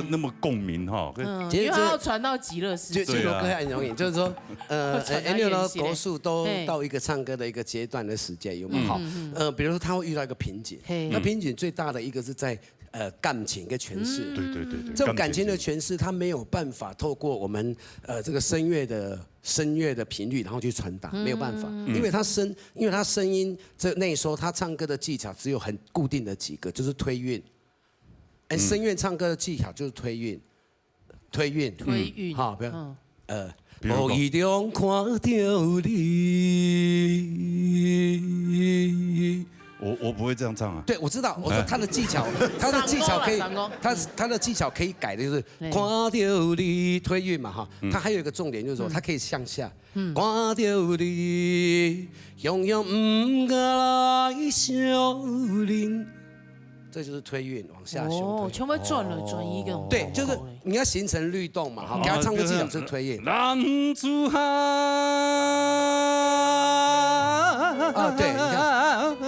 那么共鸣哈。因为它要传到极乐世界。这首歌很容易，就是说，Anil 呢国术都到一个唱歌的一个阶段的时间有没有好？比如说他会遇到一个瓶颈，那瓶颈最大的一个是在感情跟诠释。对，这种感情的诠释，它没有办法透过我们这个声乐的频率，然后去传达，没有办法，因为它声音这内收，他唱歌的技巧只有很固定的几个，就是推韵。声乐唱歌的技巧就是推韵，好，不要无意中看到你。我不会这样唱啊。对，我知道，我说他的技巧可以，他的技巧可以改的就是看到你推韵嘛哈。他还有一个重点就是说，他可以向下，看到你永远不敢来相认，这就是推韵往下修。全部转移一个。对，就是你要形成律动嘛哈。给他唱歌技巧就是推韵。男子汉。对，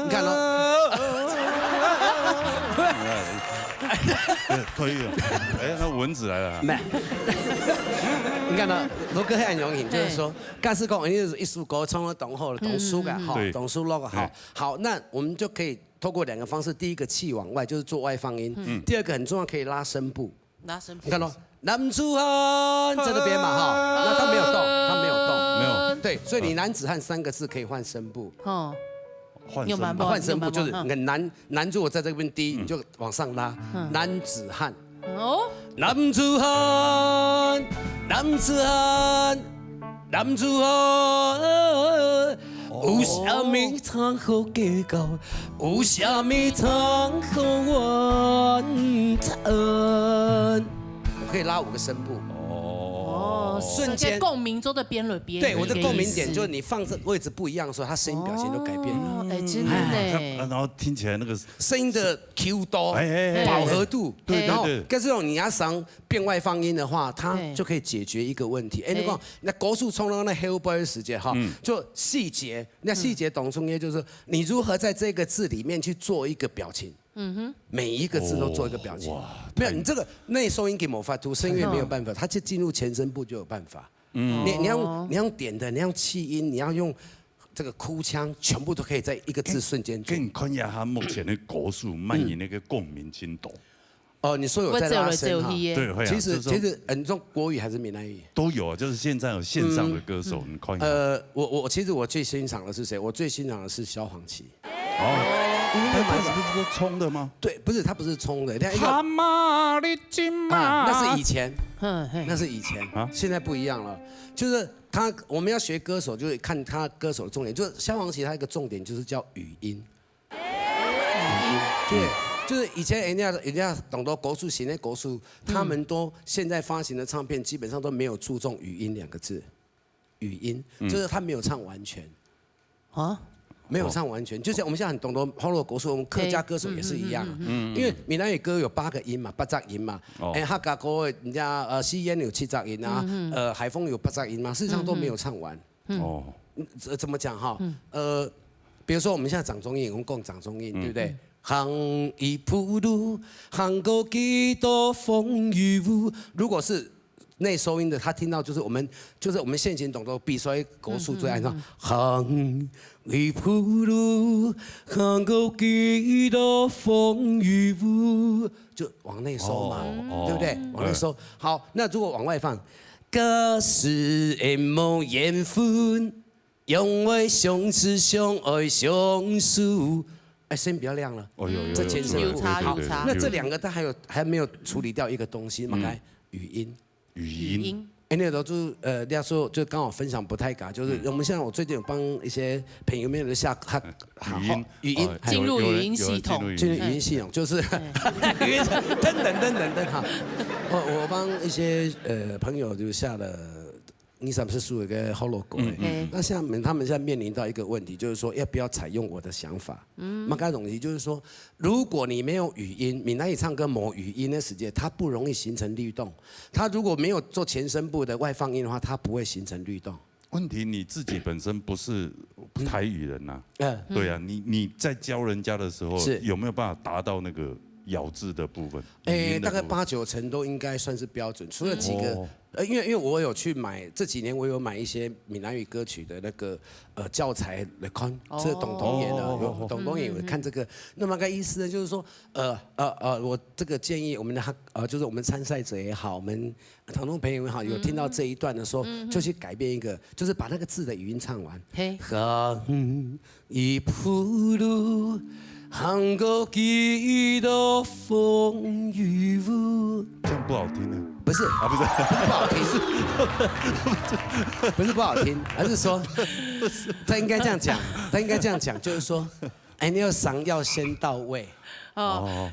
你看咯。推韵，那蚊子来了。没，你看到罗哥很容易，就是说，假使讲一首歌唱得懂好了，懂书个好，懂书那个好，那我们就可以透过两个方式，第一个气往外，就是做外放音；第二个很重要，可以拉声部。你看咯，男子汉在那边嘛哈，那他没有动，没有。对，所以你男子汉3个字可以换声部。换声部就是你看男如果在这边低，你就往上拉，男子汉。男子汉，男子汉，男子汉。有啥物通好计较？有啥物通好怨叹？我可以拉5个声部。瞬间共鸣中的边了边。对，我的共鸣点就是你放这位置不一样的时候，他声音表情就改变了。哎，真的呢。然后听起来那个声音的 Q 度、饱和度，然后跟这种你要想变外放音的话，它就可以解决一个问题。哎，你讲那高速冲浪那 whole boy 时间哈，就细节，那细节懂中间就是你如何在这个字里面去做一个表情。每一个字都做一个表情。没有，你这个内收音给某发图，声乐没有办法，它就进入前声部就有办法。你要用点的，你要气音，你要用这个哭腔，全部都可以在一个字瞬间做。跟你看一下他目前的国术，蔓延那个共鸣进度。哦，你说有在拉伸哈？对，会啊。其实你说国语还是闽南语都有啊，就是现在有线上的歌手，你看一下。其实我最欣赏的是谁？我最欣赏的是萧煌奇。他不是说冲的吗？对，不是，他不是冲的。他妈的金马，那是以前，那是以前啊，现在不一样了。就是我们要学歌手，就是看他歌手的重点。就是萧煌奇，他一个重点就是叫语音。对，就是以前人家懂得国术型的国术，他们都现在发行的唱片基本上都没有注重语音2个字。语音就是他没有唱完全。啊？没有唱完全，就像我们现在很懂得后落国术，我们客家歌手也是一样。因为闽南语歌有8个音嘛，8杂音嘛。客家歌人家西烟有7杂音啊，海风有8杂音嘛，事实上都没有唱完。哦，怎么讲哈？比如说我们现在掌中音，我们讲掌中音，对不对？行一铺路，行过几多风雨雾。如果是内收音的，他听到就是我们现行懂得比衰国术最爱唱行一铺路，行过几多风雨雾，就往内收嘛，对不对？往内收。好，那如果往外放，歌是的无缘分，永为相知相爱相思。哎，声音比较亮了。哦，有这前声部好。那这2个它还没有处理掉一个东西，嘛，该语音。语音，哎，那个就是人家说就刚好分享不太嘎，就是我们现在我最近有帮一些朋友们下语音进入语音系统，进入语音系统就是语音等哈，我帮一些朋友就下了2-3-4一个好 logo 那他们现在面临到一个问题，就是说要不要采用我的想法？那该东西就是说，如果你没有语音，闽南语唱歌没语音的时间，它不容易形成律动。它如果没有做前声部的外放音的话，它不会形成律动。问题你自己本身不是台语人呐，对啊，你在教人家的时候，有没有办法达到那个咬字的部分？大概8-9成都应该算是标准，除了几个。因为我有去买，这几年我有买一些闽南语歌曲的那个教材来看，这董东岩的，董东岩有看这个。那么个意思呢，就是说，我这个建议我们的就是我们参赛者也好，我们同众朋友也好，有听到这一段的时候，就去改变一个，就是把那个字的语音唱完。行一铺路。行过几多风雨雾，这样不好听呢？不是啊，不好听，不是不好听，而是说他应该这样讲，就是说，哎，你要嗓要先到位。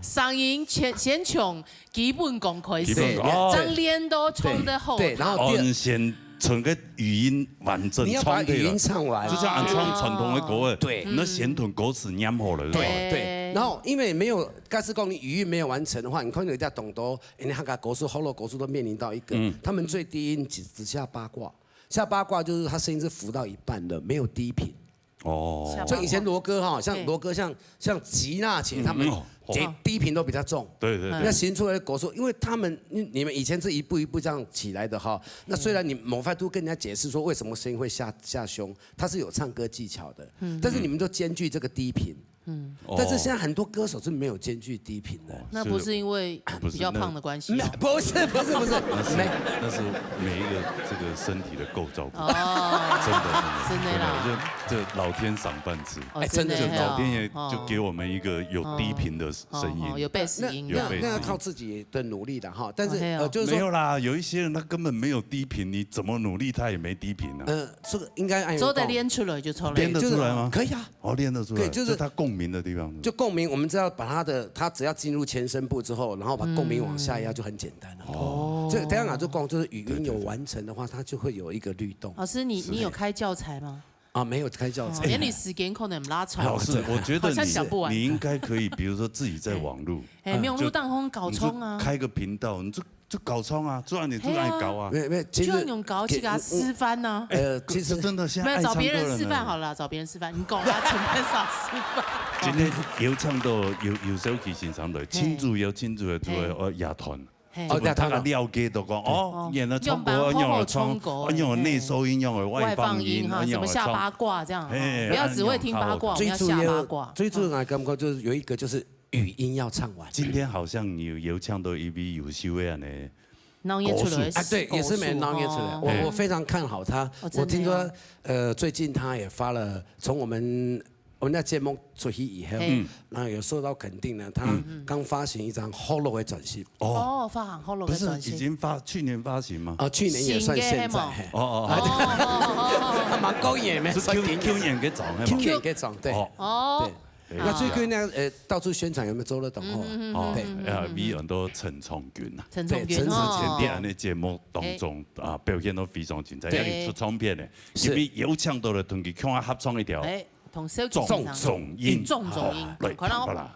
嗓音先从基本功开始，张脸都冲得好。对，然后先从个语音完整，你要把语音唱完，就像按唱传统的歌儿，对，那先从歌词念好了。对，然后因为没有，该是讲你语音没有完成的话，你可能人家懂得，你看个国术、后落国术都面临到一个，他们最低音只下8卦，下8卦就是他声音是浮到一半的，没有低频。哦，所以以前罗哥哈，像罗哥像吉娜姐他们低频都比较重，对，那行出来的国术，因为他们你们以前是一步一步这样起来的哈，那虽然你某块都跟人家解释说为什么声音会下胸，它是有唱歌技巧的，但是你们都兼具这个低频。但是现在很多歌手是没有兼具低频的，那不是因为比较胖的关系，不是，那是每一个这个身体的构造，真的啦，就老天赏饭吃，真的，就老天爷就给我们一个有低频的声音，有贝斯音，那要靠自己的努力的哈，但是就是没有啦，有一些人他根本没有低频，你怎么努力他也没低频啊，这个应该按之后再练出来就出来，练得出来吗？可以啊，练得出来，就是他共鸣的地方。就共鸣，我们只要把它只要进入前声部之后，然后把共鸣往下压就很简单了。哦，这这样啊，就光就是语音有完成的话，它就会有一个律动。老师，你有开教材吗？啊，没有开教材。连你时间可能拉长。老师，我觉得你应该可以，比如说自己在网路，网路当空搞冲啊，开个频道，你就搞冲啊，做你搞啊，没，就用搞去给他示范呢。其实真的现在没有找别人示范好了，找别人示范，你讲他前面少示范。今天有唱到有首期欣赏嚟，亲自的乐团。他的了解都讲哦，演了唱歌，用了内收音，用了外放音，什么下八卦这样，不要只会听八卦，我们要下八卦。最主要感觉就是有一个就是语音要唱完。今天好像有唱到一位优秀的呢。脑演出来，对，也是没脑演出来。我非常看好他。我听说，最近他也发了，从我们那节目出去以后，然后有受到肯定呢。他刚发行一张 Holo 的专辑。哦，发行 Holo 的专辑。不是已经去年发行吗？去年也算现在。他蛮高演的，是 Q 年给找的 ，Q 年给找，对。哦。那最近呢，到处宣传有没有做得懂哦？对，V 很多陈崇军啊，陈崇军之前在那节目当中啊，表现都非常精彩，出唱片的，因为有唱到了同佢向他合唱一条，重音，快啦！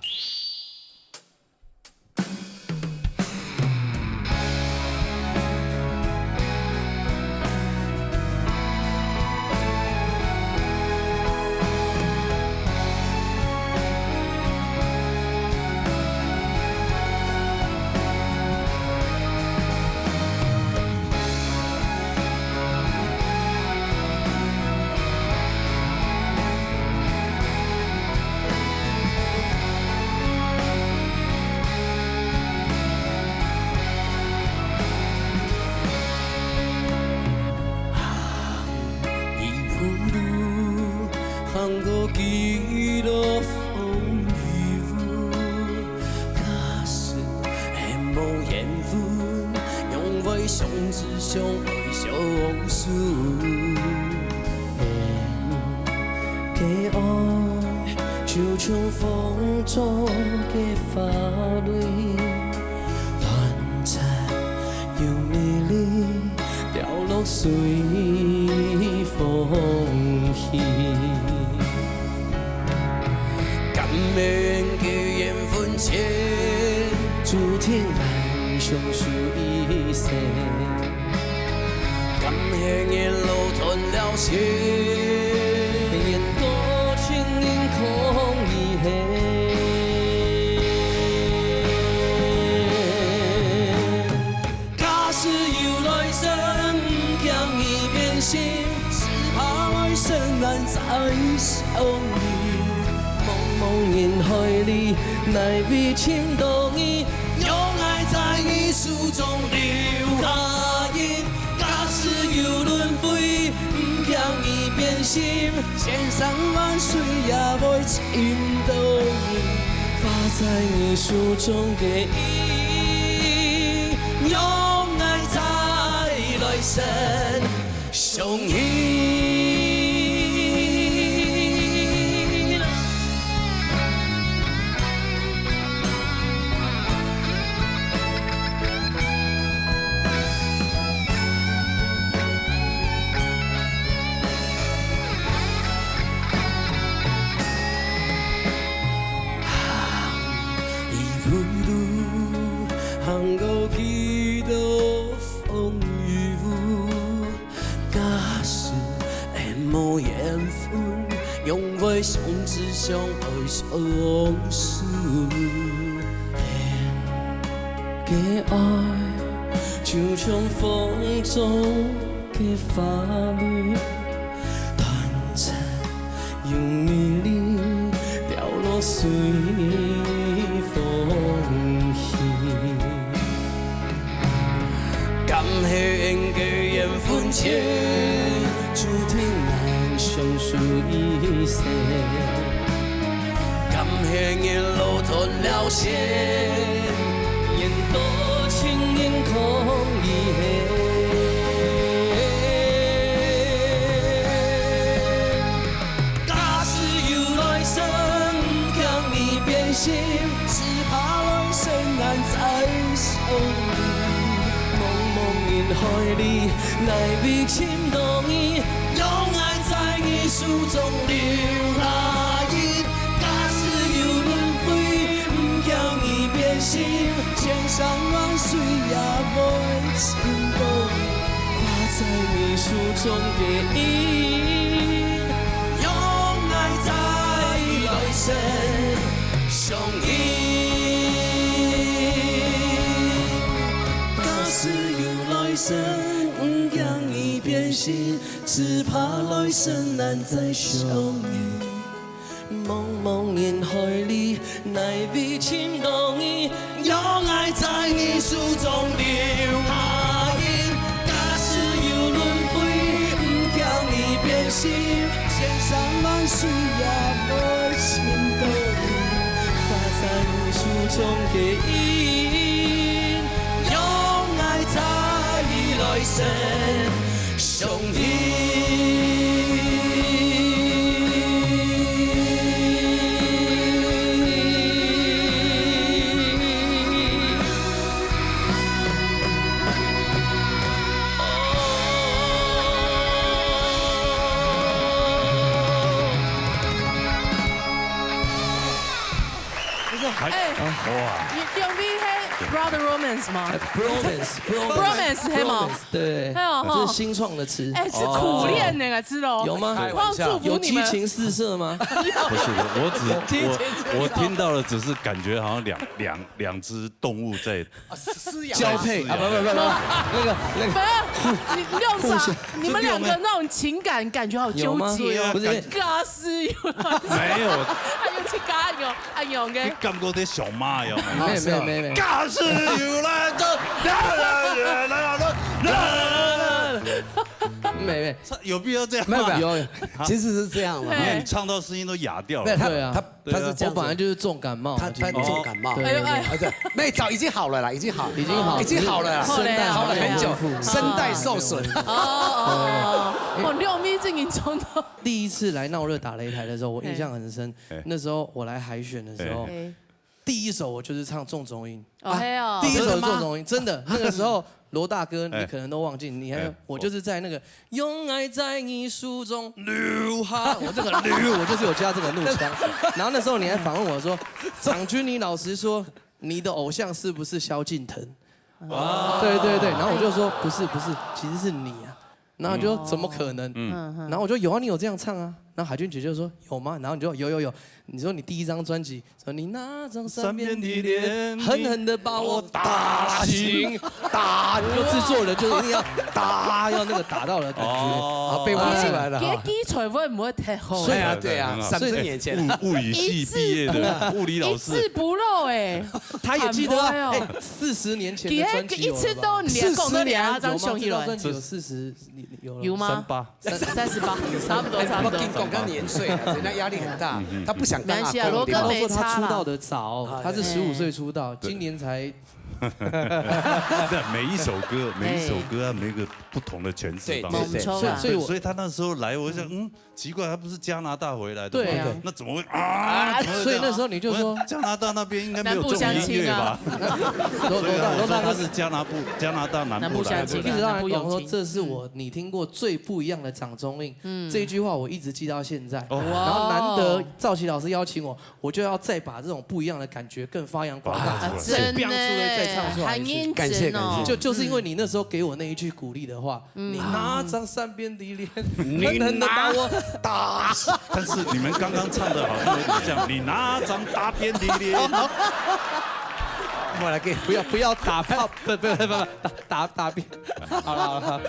千山万水也袂倾倒你，发在你手中的意，用爱再来生相依。用我相知相爱相思，的爱就像风中的花蕊，短暂又美丽，掉落随风去。感谢的缘分切，注定难相守一世。感谢的路断了线，愿多情因空一黑。假使又来生，人海里，奈为情动意，用爱在艺术中留下印。假使有轮回，不叫你变心，千山万水也无情动，画在艺术中的印，用爱在来生相依。生不让你变心，只怕来生难再相遇。茫茫人海里，奈为情动意，用爱在艺术中留下印。假使有轮回，不让你变心，千山万水也无情动，画在艺术中的印，用爱在。来生相依。哇！两边嘿 Brother Romance 吗 ？Bromance 黑吗？对，这是新创的词。哎，是苦练那个字哦。有吗？有激情四射吗？不是，我听到的只是感觉好像两只动物在交配啊！不，那个，你用啥？你们两个那种情感感觉好纠结哦。不是，嘎斯有没有，还有去嘎有，哎呦嘅。你感觉在小妈哟？没。嘎斯有来的，没，有必要这样吗？有，其实是这样嘛。你唱到声音都哑掉了。对啊，他是这样，我本来就是重感冒，他重感冒。对，没早已经好了啦，已经好了啦，声带好了很久，声带受损。哦，6米进行中的。第一次来闹热打擂台的时候，我印象很深。那时候我来海选的时候。第一首我就是唱重中音，第一首重中音，真的那个时候罗大哥你可能都忘记，你还我就是在那个用爱在艺术中留下，我这个我就是有加这个怒腔，然后那时候你还反问我说，长君你老实说，你的偶像是不是萧敬腾？对，然后我就说不是，其实是你啊，然后就说怎么可能？然后我说有啊，你有这样唱啊，然后海军姐就说有吗？然后你就有。你说你第一张专辑，说你那张三边的脸，狠狠的把我打醒，打，就制作人就一定要打，要那个打到了感觉，啊，被挖出来了。基础会不会太好？对啊，闪睁眼前。物理系毕业的物理老师，一字不漏哎，他也记得40年前的专辑一次都40年啊，张雄一专辑有40有吗？38，差不多。我刚年岁，人家压力很大，他不想。没关系啊，罗哥没差他出道的早，他是15岁出道，今年才。每一首歌啊，每个不同的诠释方式，所以他那时候来，我想，奇怪，他不是加拿大回来的，对啊，那怎么会啊？所以那时候你就说，加拿大那边应该没有这种音乐吧？罗大哥是加拿大南部来的，一直让人讲说这是你听过最不一样的掌中音，这一句话我一直记到现在。然后难得兆琪老师邀请我就要再把这种不一样的感觉更发扬光大，再表出来。唱出来，感谢，就是因为你那时候给我那一句鼓励的话，你拿张三边的脸，狠狠的把我打。但是你们刚刚唱的好像有点像，你拿张大边的脸。我来给不要打炮，不打边。好了，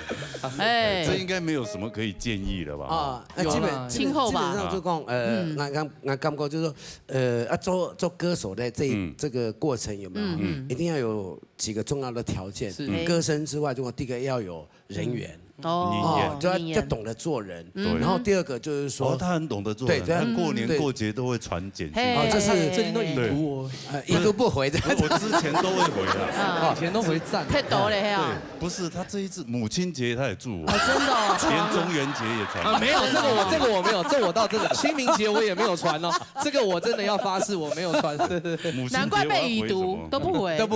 哎，这应该没有什么可以建议了吧？啊，基本今后吧，基本上就讲我感觉就是说做歌手的这个过程有没有？一定要有几个重要的条件，歌声之外，第一个要有人缘。就懂得做人。然后第二个就是说，他很懂得做人，他过年过节都会传简讯。这是最近都已读我，已读不回的。我之前都会回的，以前都回赞。太多了呀！不是，他这一次母亲节他也祝我，真的，连中元节也传。没有这个我没有，这我倒真的，清明节我也没有传哦，这个我真的要发誓我没有传。对，难怪被已读都不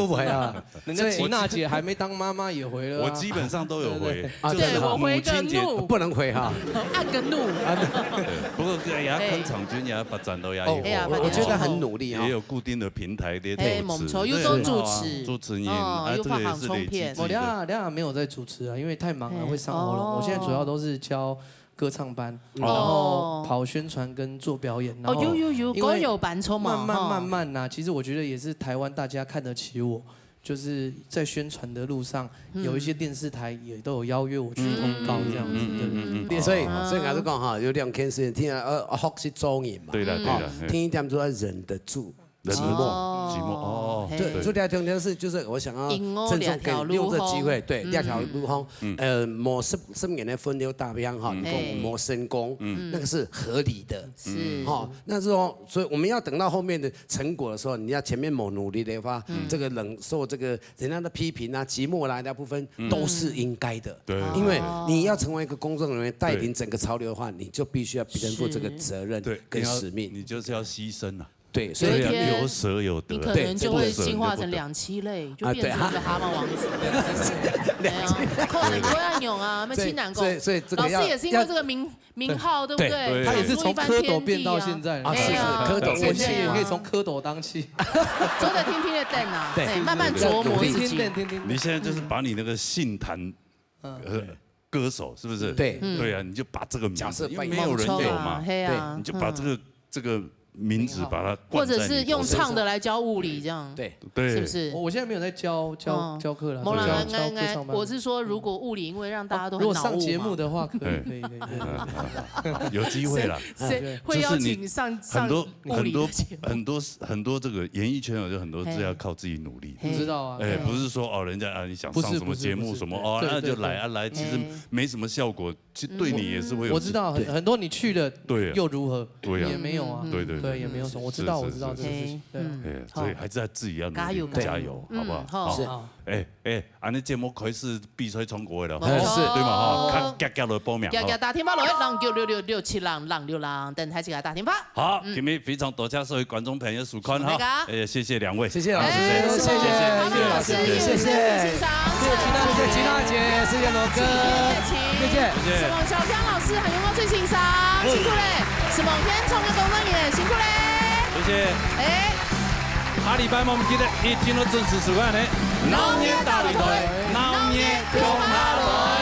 回啊！人家吉娜姐还没当妈妈也回了。我基本上都有回。对，我回个怒不能回哈，按个怒。不过也要跟场均也要发展都要。我觉得很努力哈，也有固定的平台的主持，有种主持人，又放航充片。我俩没有在主持啊，因为太忙了会伤喉咙。我现在主要都是教歌唱班，然后跑宣传跟做表演。有歌有伴奏嘛，慢慢呐。其实我觉得也是台湾大家看得起我。就是在宣传的路上，有一些电视台也都有邀约我去通告这样子，对。所以我是讲哈，有2件事情，听福是中人嘛，对了，听一点就要忍得住。寂寞，这2件事就是我想要郑重给用这机会，对2条路风，某10年的分流大标哈，某成功，那个是合理的，是哈，那是说，所以我们要等到后面的成果的时候，你要前面某努力的话，这个忍受这个人家的批评啊、寂寞啦那部分都是应该的，对，因为你要成为一个公众人员，带领整个潮流的话，你就必须要担负这个责任跟使命，你就是要牺牲啊。对，所以有舍有得，你可能就会进化成2栖类，就变成一个蛤蟆王子。柯岸勇啊，那青南宫，所以老师也是因为这个名号，对不对？他也是从蝌蚪变到现在，是蝌蚪，我现在也可以从蝌蚪当起。走的听听的等啊，对，慢慢琢磨自己。你现在就是把你那个杏坛，歌手是不是？对啊，你就把这个名字，因为没有人有嘛，对，你就把这个。名字把它，或者是用唱的来教物理这样，对，是不是？我现在没有在教课了，教歌唱班。我是说，如果物理因为让大家都如果上节目的话，可以，有机会了。会邀请上很多这个演艺圈有很多是要靠自己努力，不知道啊？不是说哦，人家你想上什么节目什么哦，那就来，其实没什么效果，其实对你也是会有。我知道很多你去了，对，又如何？对也没有啊，对，也没有什么。我知道这个事情，对，所以还是要自己要努力，加油，好不好？是。安尼节目开始比赛全国的了，是，对嘛？哈，夹落报名，夹打电话落去，696676676，等台起来打电话。好，今天非常多谢所有观众朋友收看哈，谢谢2位，谢谢老师，谢谢老师，谢谢吉娜姐，谢谢罗哥，谢谢史梦小江老师，还有我最欣赏，辛苦嘞，史梦天创个工作也辛苦嘞，谢谢。下礼拜我们记得一定要准时收看的《老年大比赛》，老年共哈罗。